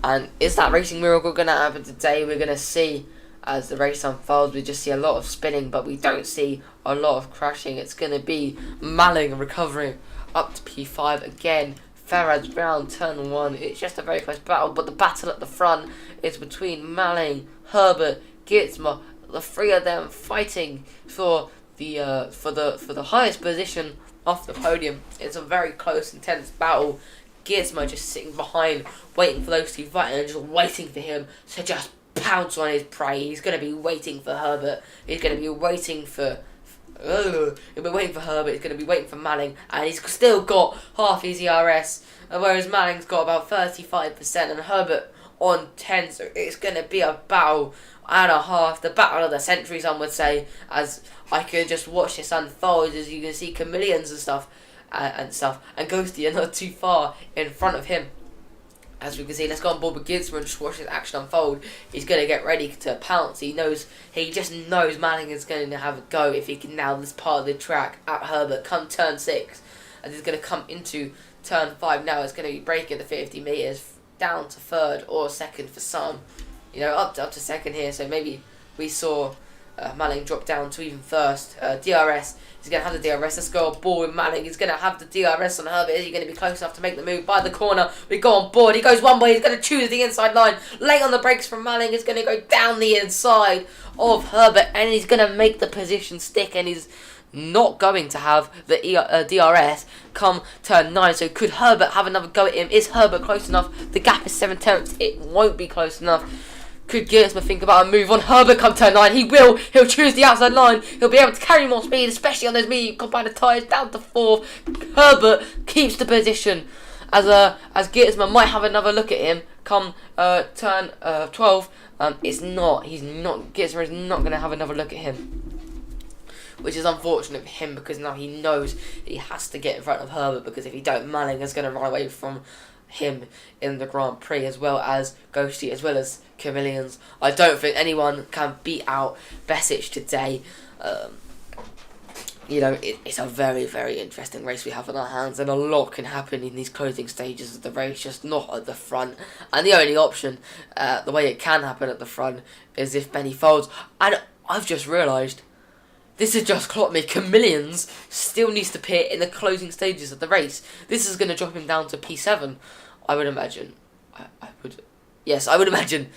And is that racing miracle going to happen today? We're going to see as the race unfolds. We just see a lot of spinning, but we don't see a lot of crashing. It's going to be Malling recovering up to P5 again. Ferraz round turn 1. It's just a very close battle, but the battle at the front is between Malling, Herbert, Geertzma, the 3 of them fighting for the highest position off the podium. It's a very close, intense battle. Geertzma just sitting behind, waiting for those 2 fighting and just waiting for him to just pounce on his prey. He's going to be waiting for Herbert. He's going to be waiting for He'll be waiting for Herbert. He's going to be waiting for Malling, and he's still got half his ERS, whereas Malling's got about 35% and Herbert on 10. So it's going to be a battle and a half, the battle of the century, some would say, as I can just watch this unfold. As you can see, Chameleons and stuff, and Ghosty are not too far in front of him. As we can see, let's go on board with Geertzma and just watch this action unfold. He's going to get ready to pounce. He just knows Malling is going to have a go if he can nail this part of the track at Herbert come turn 6. And he's going to come into turn 5 now. It's going to be braking the 50 metres down to 3rd or 2nd for some. You know, up to 2nd here. So maybe we saw Malling drop down to even 1st. DRS. He's going to have the DRS. Let's go on board with Malling. He's going to have the DRS on Herbert. Is he going to be close enough to make the move by the corner? We go on board. He goes one way. He's going to choose the inside line. Late on the brakes from Malling. He's going to go down the inside of Herbert. And he's going to make the position stick. And he's not going to have the DRS come turn 9. So could Herbert have another go at him? Is Herbert close enough? The gap is 7 tenths. It won't be close enough. Could Geertzma think about a move on Herbert come turn 9? He will. He'll choose the outside line. He'll be able to carry more speed, especially on those medium combined tyres down to 4th. Herbert keeps the position as Geertzma might have another look at him come turn 12. Geertzma is not going to have another look at him, which is unfortunate for him because now he knows he has to get in front of Herbert, because if he don't, Malling is going to run away from him in the Grand Prix, as well as Ghosty, as well as Chameleons. I don't think anyone can beat out Besic today. You know, it's a very, very interesting race we have on our hands, and a lot can happen in these closing stages of the race, just not at the front. And the only option, the way it can happen at the front, is if Benny folds. And I've just realised this has just clocked me. Chameleons still needs to pit in the closing stages of the race. This is going to drop him down to P7, I would imagine. Yes, I would imagine.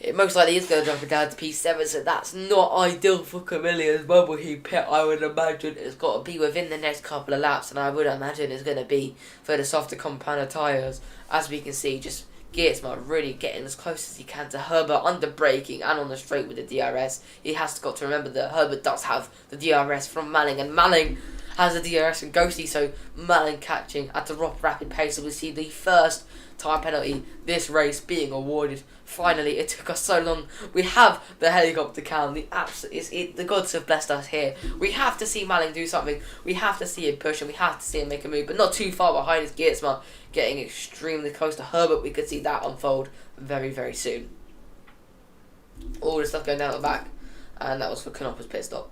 It most likely is going to drop him down to P7, so that's not ideal for Chameleons. When will he pit? I would imagine it's got to be within the next couple of laps, and I would imagine it's going to be for the softer compound of tyres. As we can see, just Geertsma really getting as close as he can to Herbert under braking and on the straight with the DRS. He has got to remember that Herbert does have the DRS from Malling, and Malling has the DRS from Ghosty, so Malling catching at a rapid pace. So we see the first time penalty this race being awarded. Finally, it took us so long. We have the helicopter cam. The gods have blessed us here. We have to see Malling do something. We have to see him push, and we have to see him make a move, but not too far behind is Geertsma getting extremely close to Herbert. We could see that unfold very, very soon. All the stuff going down the back, and that was for Knoppers' pit stop.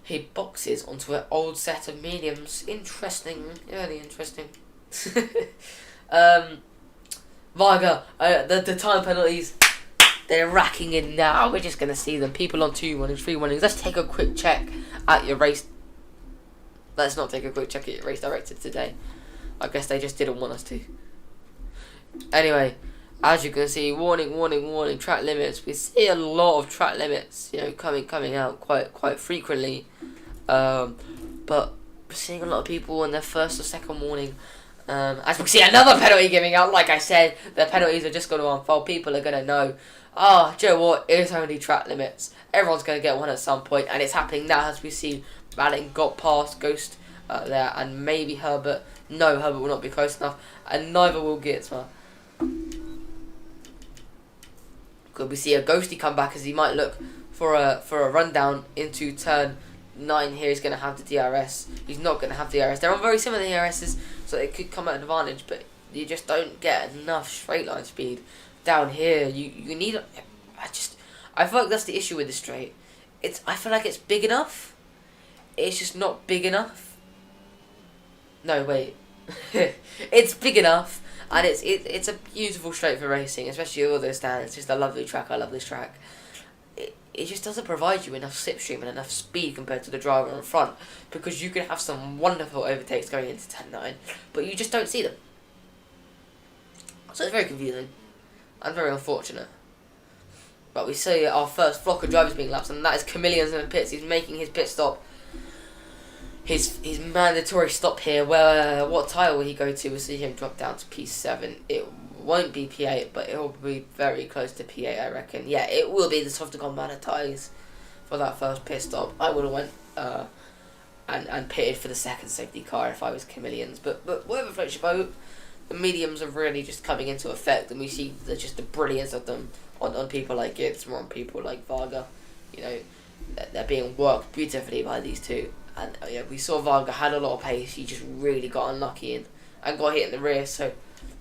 He boxes onto an old set of mediums. Interesting, really interesting. Varga, the time penalties, they're racking in now. We're just going to see them. People on 2 warnings, 3 warnings. Let's take a quick check at your race. Let's not take a quick check at your race director today. I guess they just didn't want us to. Anyway, as you can see, warning, warning, warning, track limits. We see a lot of track limits, you know, coming out quite frequently. But we're seeing a lot of people on their first or second warning. As we see another penalty giving out, like I said, the penalties are just going to unfold. People are going to know, do you know what, it's only track limits. Everyone's going to get one at some point, and it's happening now as we see Malling got past Ghost there, and maybe Herbert. No, Herbert will not be close enough, and neither will Geertsma. Could we see a Ghosty come back as he might look for a rundown into turn 9 here? He's going to have the DRS. He's not going to have the DRS. They're on very similar DRSs, so it could come at an advantage, but you just don't get enough straight line speed down here. You need. I feel like that's the issue with the straight. I feel like it's big enough. It's just not big enough. No, wait. It's big enough, and it's a beautiful straight for racing, especially all those stands. It's just a lovely track. I love this track. It just doesn't provide you enough slipstream and enough speed compared to the driver in front, because you can have some wonderful overtakes going into turn 9, but you just don't see them. So it's very confusing and very unfortunate. But we see our first flock of drivers being lapped, and that is Chameleons in the pits. He's making his pit stop. His mandatory stop here. Where what tyre will he go to? We'll see him drop down to P7. It won't be P8, but it will be very close to P8, I reckon. Yeah, it will be the softer compound of tyres for that first pit stop. I would have went and pitted for the second safety car if I was Chameleons. But whatever floats your boat, the mediums are really just coming into effect, and we see just the brilliance of them on people like Gibbs, on people like Varga. You know, they're being worked beautifully by these two. And yeah, we saw Varga had a lot of pace. He just really got unlucky and got hit in the rear. So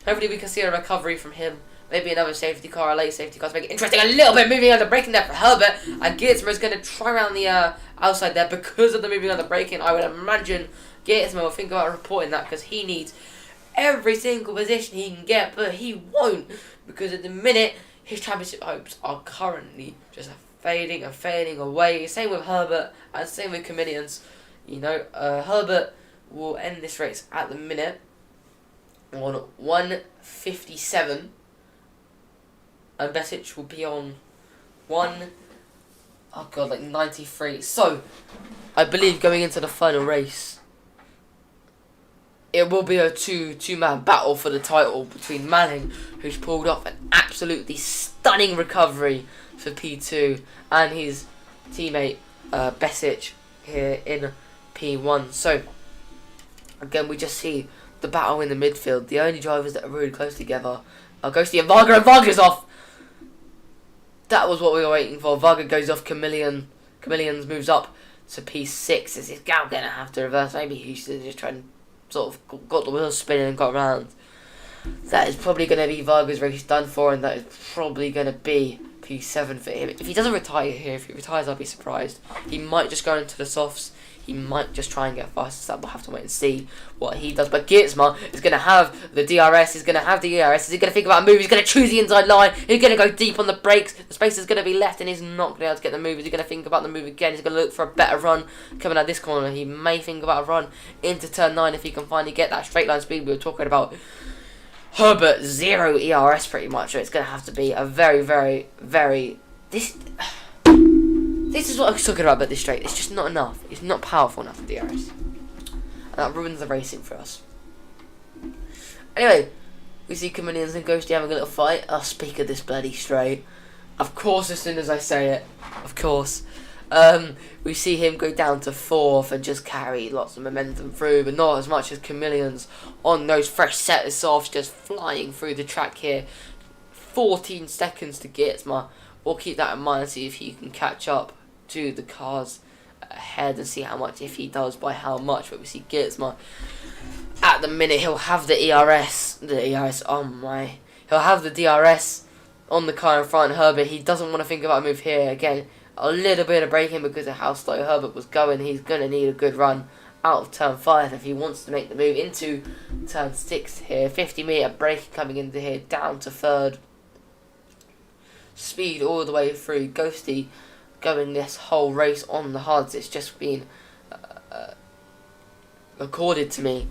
hopefully we can see a recovery from him. Maybe another safety car, a late safety car to make it interesting. A little bit moving under braking there for Herbert. And Geertsma is going to try around the outside there because of the moving under braking. I would imagine Geertsma will think about reporting that, because he needs every single position he can get, but he won't, because at the minute his championship hopes are currently just fading and fading away. Same with Herbert and same with Chameleons. You know, Herbert will end this race at the minute on 1:57, and Besic will be on 93. So I believe going into the final race, it will be a two-man battle for the title between Malling, who's pulled off an absolutely stunning recovery for P2, and his teammate Besic here in P1. So again, we just see the battle in the midfield. The only drivers that are really close together are Ghosty and Varga, and Varga's off. That was what we were waiting for. Varga goes off. Chameleons moves up to P6. Is his Gal gonna have to reverse? Maybe he should just try and sort of got the wheels spinning and got around. That is probably going to be Varga's race done for, and that is probably going to be P7 for him. If he doesn't retire here, if he retires, I'll be surprised. He might just go into the softs. he might just try and get faster. So we'll have to wait and see what he does. But Gizma is going to have the DRS, he's going to have the ERS, is he going to think about a move, he's going to choose the inside line, he's going to go deep on the brakes, the space is going to be left and he's not going to be able to get the move. Is he going to think about the move again, he's going to look for a better run coming out this corner, he may think about a run into turn 9 if he can finally get that straight line speed we were talking about. Herbert, 0 ERS pretty much, so it's going to have to be a very, very, very... This is what I was talking about this straight. It's just not enough. It's not powerful enough for DRS. And that ruins the racing for us. Anyway, we see Chameleons and Ghosty having a little fight. I'll speak of this bloody straight. Of course, as soon as I say it. Of course. We see him go down to 4th and just carry lots of momentum through, but not as much as Chameleons on those fresh set of softs, just flying through the track here. 14 seconds to Gizma. We'll keep that in mind and see if he can catch up to the cars ahead and see how much, if he does, by how much. But we see Gizma at the minute, he'll have the ERS, oh my, he'll have the DRS on the car in front of Herbert. He doesn't want to think about a move here. Again, a little bit of braking because of how slow Herbert was going. He's going to need a good run out of turn 5 if he wants to make the move into turn 6 here. 50-meter braking coming into here, down to 3rd. Speed all the way through. Ghosty going this whole race on the hards. It's just been accorded to me.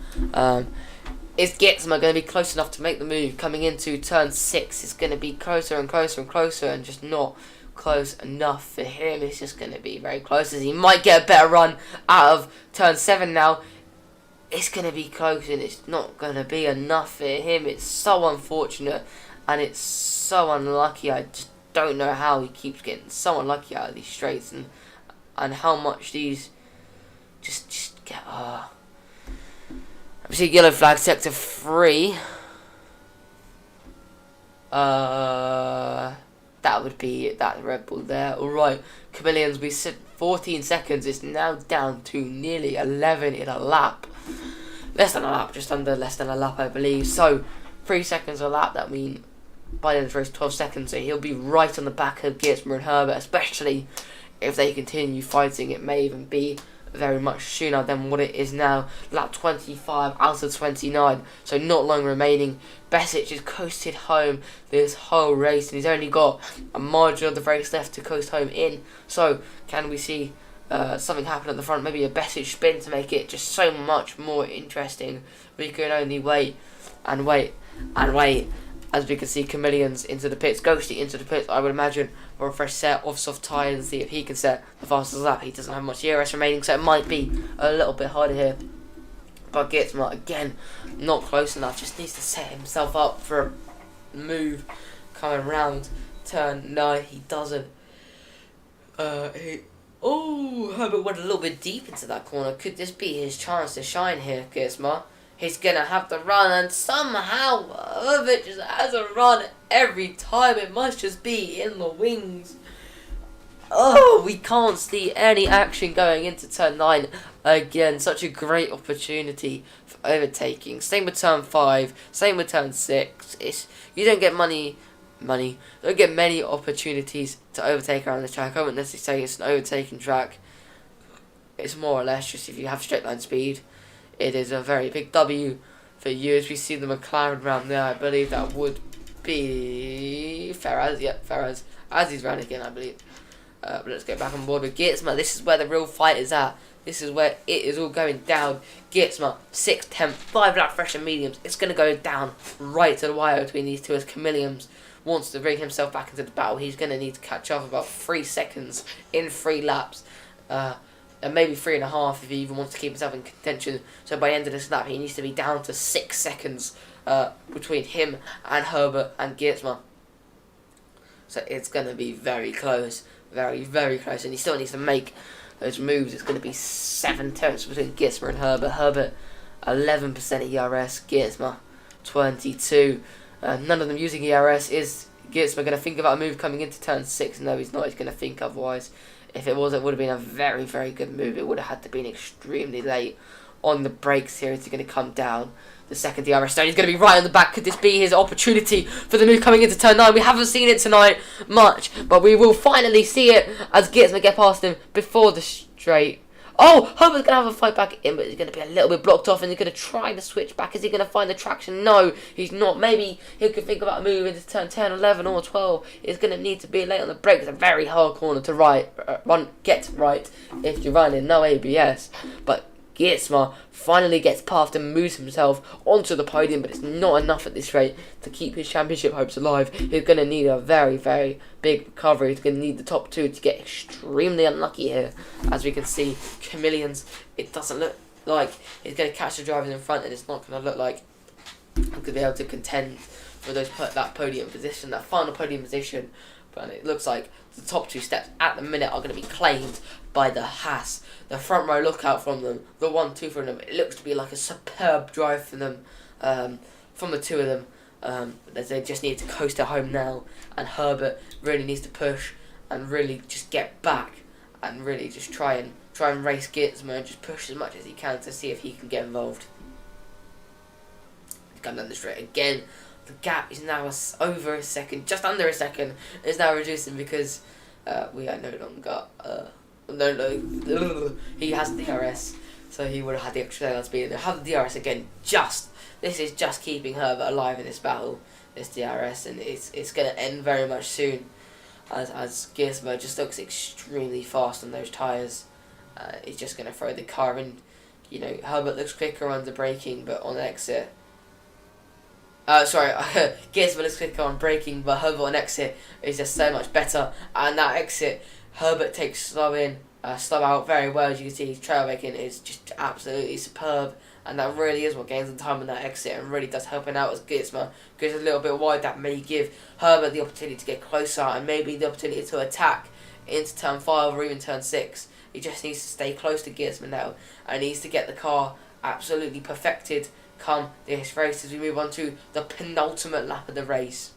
Is Gizma going to be close enough to make the move coming into turn 6? It's going to be closer and closer and closer, and just not close enough for him. It's just going to be very close, as he might get a better run out of turn 7 now. It's going to be close and it's not going to be enough for him. It's so unfortunate and it's so unlucky. I just don't know how he keeps getting so unlucky out of these straights, and how much these just get. We see yellow flag sector 3. That would be that Red Bull there. Alright, Chameleons, we said 14 seconds. It's now down to nearly 11 in a lap. Less than a lap, just under less than a lap, I believe. So 3 seconds a lap, that means by the end of the race 12 seconds. So he'll be right on the back of Gizma and Herbert, especially if they continue fighting. It may even be very much sooner than what it is now. Lap 25 out of 29, so not long remaining. Besic has coasted home this whole race, and he's only got a margin of the race left to coast home in. So can we see something happen at the front? Maybe a Besic spin to make it just so much more interesting. We can only wait and wait and wait, as we can see Chameleons into the pits, Ghosty into the pits, I would imagine, for a fresh set of soft tyres and see if he can set the fastest lap. He doesn't have much ERS remaining, so it might be a little bit harder here. But Gizma, again, not close enough, just needs to set himself up for a move coming round turn 9. He doesn't. Herbert went a little bit deep into that corner. Could this be his chance to shine here, Gizma? He's going to have to run, and somehow Herbert just has a run every time. It must just be in the wings. Oh, we can't see any action going into turn 9. Again, such a great opportunity for overtaking. Same with turn 5, same with turn 6. You don't get don't get many opportunities to overtake around the track. I wouldn't necessarily say it's an overtaking track. It's more or less just if you have straight line speed. It is a very big W for you, as we see the McLaren round there. I believe that would be Ferraz. Yep, Ferraz. As he's round again, I believe. But let's go back on board with Gizma. This is where the real fight is at. This is where it is all going down. Gizma, 6th, 10th, 5 lap fresh and mediums. It's going to go down right to the wire between these two, as Chameleons wants to bring himself back into the battle. He's going to need to catch up about 3 seconds in 3 laps. And maybe 3.5 if he even wants to keep himself in contention. So by the end of this lap, he needs to be down to 6 seconds between him and Herbert and Gizma. So it's going to be very close. Very, very close. And he still needs to make those moves. It's going to be 7 tenths between Gizma and Herbert. Herbert, 11% ERS. Gizma, 22. None of them using ERS. Is Gizma going to think about a move coming into turn 6? No, he's not. He's going to think otherwise. If it was, it would have been a very, very good move. It would have had to been extremely late on the brakes here. He's going to come down the second DRS stone. He's going to be right on the back. Could this be his opportunity for the move coming into turn 9? We haven't seen it tonight much, but we will finally see it as Gizma get past him before the straight. Oh, Herbert's going to have a fight back in, but he's going to be a little bit blocked off, and he's going to try to switch back. Is he going to find the traction? No, he's not. Maybe he could think about a move into turn 10, 11, or 12. He's going to need to be late on the brake. It's a very hard corner to get right if you're running no ABS. But Giersma finally gets past and moves himself onto the podium, but it's not enough at this rate to keep his championship hopes alive. He's going to need a very, very big recovery. He's going to need the top two to get extremely unlucky here. As we can see, Chameleons, it doesn't look like he's going to catch the drivers in front, and it's not going to look like he's going to be able to contend for that podium position, that final podium position. But it looks like the top two steps at the minute are going to be claimed by the Haas. The front row lookout from them, the 1-2 from them. It looks to be like a superb drive for them, from the two of them. They just need to coast at home now, and Herbert really needs to push and really just get back and really just try and race Giersma and just push as much as he can to see if he can get involved. He's come down the straight again. The gap is now over a second, just under a second. It's now reducing because we are no longer. He has the DRS, so he would have had the extra lane speed. And have the DRS again. This is just keeping Herbert alive in this battle. This DRS, and it's going to end very much soon, as Giersma just looks extremely fast on those tyres. He's just going to throw the car in. You know, Herbert looks quicker under braking, but on exit. Giersma looks quicker on braking, but Herbert on exit is just so much better. And that exit, Herbert takes slow out very well. As you can see, his trail braking is just absolutely superb. And that really is what gains him time in that exit, and really does help him out as Giersma goes a little bit wide. That may give Herbert the opportunity to get closer and maybe the opportunity to attack into turn 5 or even turn 6. He just needs to stay close to Giersma now, and needs to get the car absolutely perfected come this race as we move on to the penultimate lap of the race.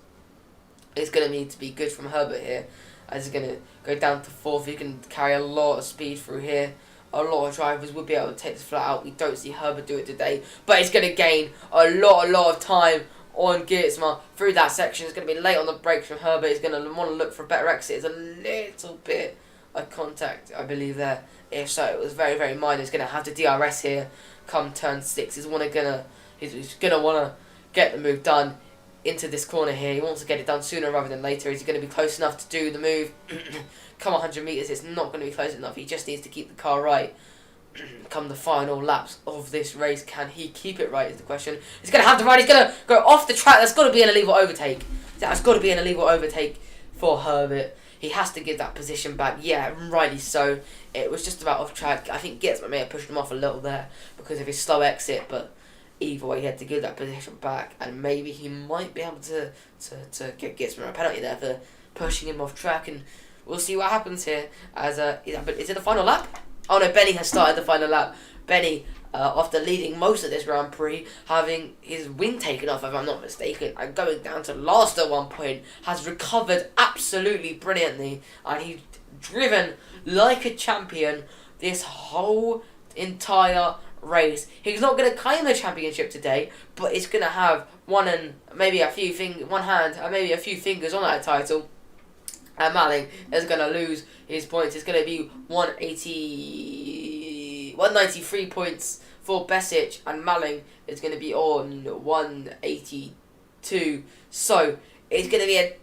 It's going to need to be good from Herbert here, as he's going to go down to 4th. He can carry a lot of speed through here. A lot of drivers will be able to take this flat out. We don't see Herbert do it today, but he's going to gain a lot of time on Giersma through that section. It's going to be late on the brakes from Herbert. He's going to want to look for a better exit. It's a little bit of contact, I believe, there. If so, it was very, very minor. He's going to have the DRS here come turn 6. He's going to want to get the move done into this corner here. He wants to get it done sooner rather than later. Is he going to be close enough to do the move? Come 100 metres, it's not going to be close enough. He just needs to keep the car right. Come the final laps of this race, can he keep it right is the question. He's going to have to ride. He's going to go off the track. That's got to be an illegal overtake. That's got to be an illegal overtake for Herbert. He has to give that position back. Yeah, rightly so. It was just about off track. I think Giersma may have pushed him off a little there because of his slow exit, but either way, he had to give that position back, and maybe he might be able to get Giersma a penalty there for pushing him off track, and we'll see what happens here. Is it the final lap? Oh no, Benny has started the final lap. Benny, after leading most of this Grand Prix, having his win taken off, if I'm not mistaken, and going down to last at one point, has recovered absolutely brilliantly, and he's driven like a champion this whole entire race. He's not going to claim the championship today, but it's going to have one hand and maybe a few fingers on that title. And Malling is going to lose his points. It's going to be 193 points for Besic, and Malling is going to be on 182. So it's going to be a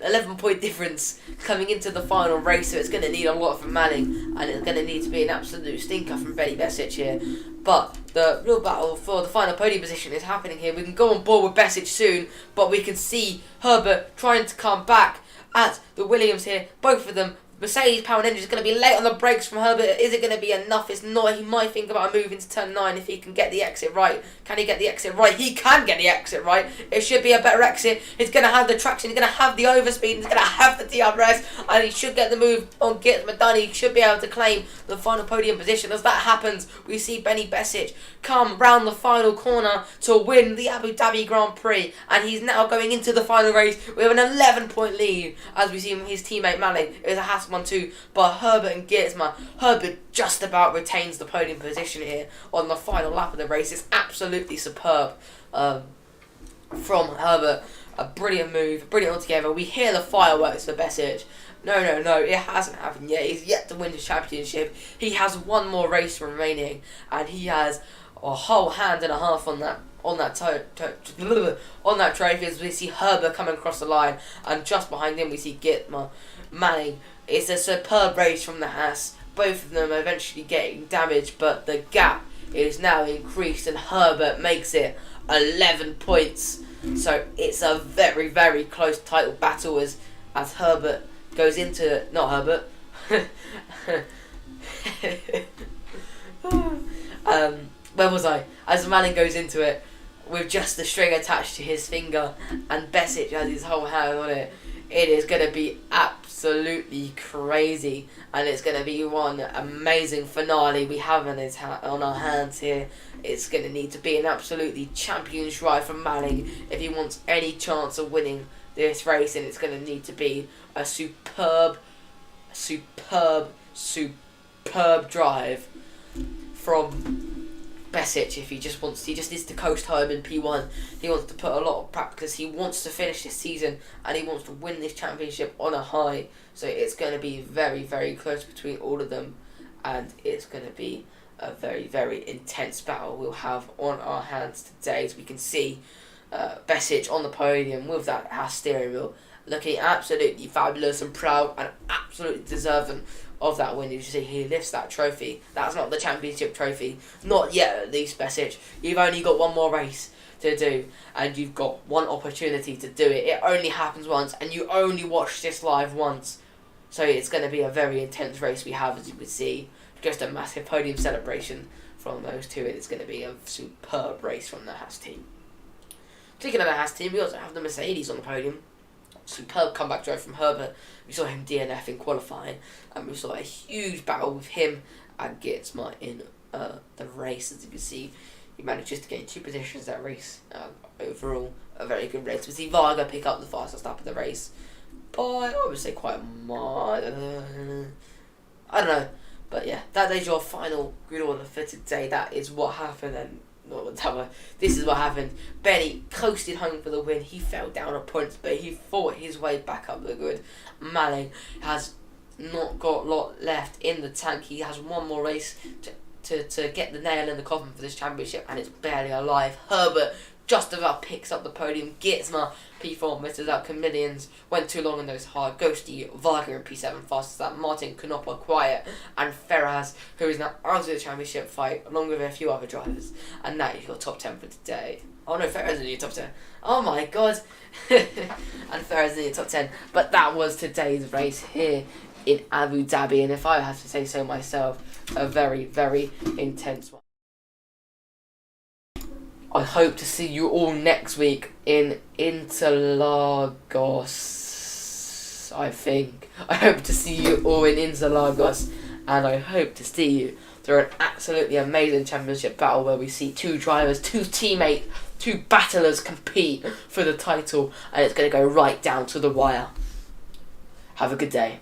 11 point difference coming into the final race, so it's going to need a lot from Malling, and it's going to need to be an absolute stinker from Benny Besic here. But the real battle for the final podium position is happening here. We can go on board with Besic soon, but we can see Herbert trying to come back at the Williams here. Both of them, Mercedes powered engine is going to be late on the brakes from Herbert. Is it going to be enough? It's not. He might think about a move into turn 9 if he can get the exit right. Can he get the exit right? He can get the exit right. It should be a better exit. He's going to have the traction. He's going to have the overspeed. He's going to have the DRS. And he should get the move on Giersma done. He should be able to claim the final podium position. As that happens, we see Benny Besic come round the final corner to win the Abu Dhabi Grand Prix. And he's now going into the final race with an 11 point lead. As we see his teammate Malling is a Haas 1-2. But Herbert and Giersma, Herbert just about retains the podium position here on the final lap of the race. It's absolutely superb from Herbert. A brilliant move, brilliant altogether. We hear the fireworks for Besic. No, it hasn't happened yet. He's yet to win the championship. He has one more race remaining, and he has a whole hand and a half on that trophy. As we see Herbert coming across the line, and just behind him we see Gitma. Manning. It's a superb race from the Haas. Both of them are eventually getting damaged, but the gap is now increased, and Herbert makes it 11 points. So it's a very, very close title battle as Herbert goes into not Herbert. Where was I? As Manning goes into it with just the string attached to his finger, and Besic has his whole hand on it. It is going to be absolutely crazy, and it's going to be one amazing finale we have on our hands here. It's going to need to be an absolutely champions drive from Manning if he wants any chance of winning this race, and it's going to need to be a superb drive from Besic if he just needs to coast home in P1. He wants to put a lot of practice. He wants to finish this season, and he wants to win this championship on a high. So it's going to be very, very close between all of them, and it's going to be a very, very intense battle we'll have on our hands today. As we can see Besic on the podium with that Haas steering wheel, looking absolutely fabulous and proud and absolutely deserving of that win. You see he lifts that trophy. That's not the championship trophy. Not yet, at least, Besic. You've only got one more race to do, and you've got one opportunity to do it. It only happens once, and you only watch this live once. So it's going to be a very intense race we have, as you can see. Just a massive podium celebration from those two. It's going to be a superb race from the Haas team. Speaking of the Haas team, we also have the Mercedes on the podium. Superb comeback drive from Herbert. We saw him DNF in qualifying, and we saw a huge battle with him and Gitma in the race. As you can see, he manages to gain 2 positions that race. Overall, a very good race. We see Varga pick up the fastest lap of the race by, I would say, quite a mile. I don't know, but yeah, that is your final grid order for today. That is what happened, and this is what happened. Benny coasted home for the win. He fell down a point, but he fought his way back up the grid. Manning has not got a lot left in the tank. He has one more race to get the nail in the coffin for this championship, and it's barely alive. Herbert just about picks up the podium. Gitma P4 misses out. Chameleons went too long in those hard. Ghosty, Varga in P7 fastest that. Martin, Knopa, Quiet, and Ferraz, who is now out of the championship fight, along with a few other drivers. And that is your top 10 for today. Oh no, Ferraz is in your top 10. Oh my god. And Ferraz is in your top 10. But that was today's race here in Abu Dhabi. And if I have to say so myself, a very, very intense one. I hope to see you all next week in Interlagos, I think. I hope to see you all in Interlagos, and I hope to see you through an absolutely amazing championship battle where we see 2 drivers, 2 teammates, 2 battlers compete for the title, and it's going to go right down to the wire. Have a good day.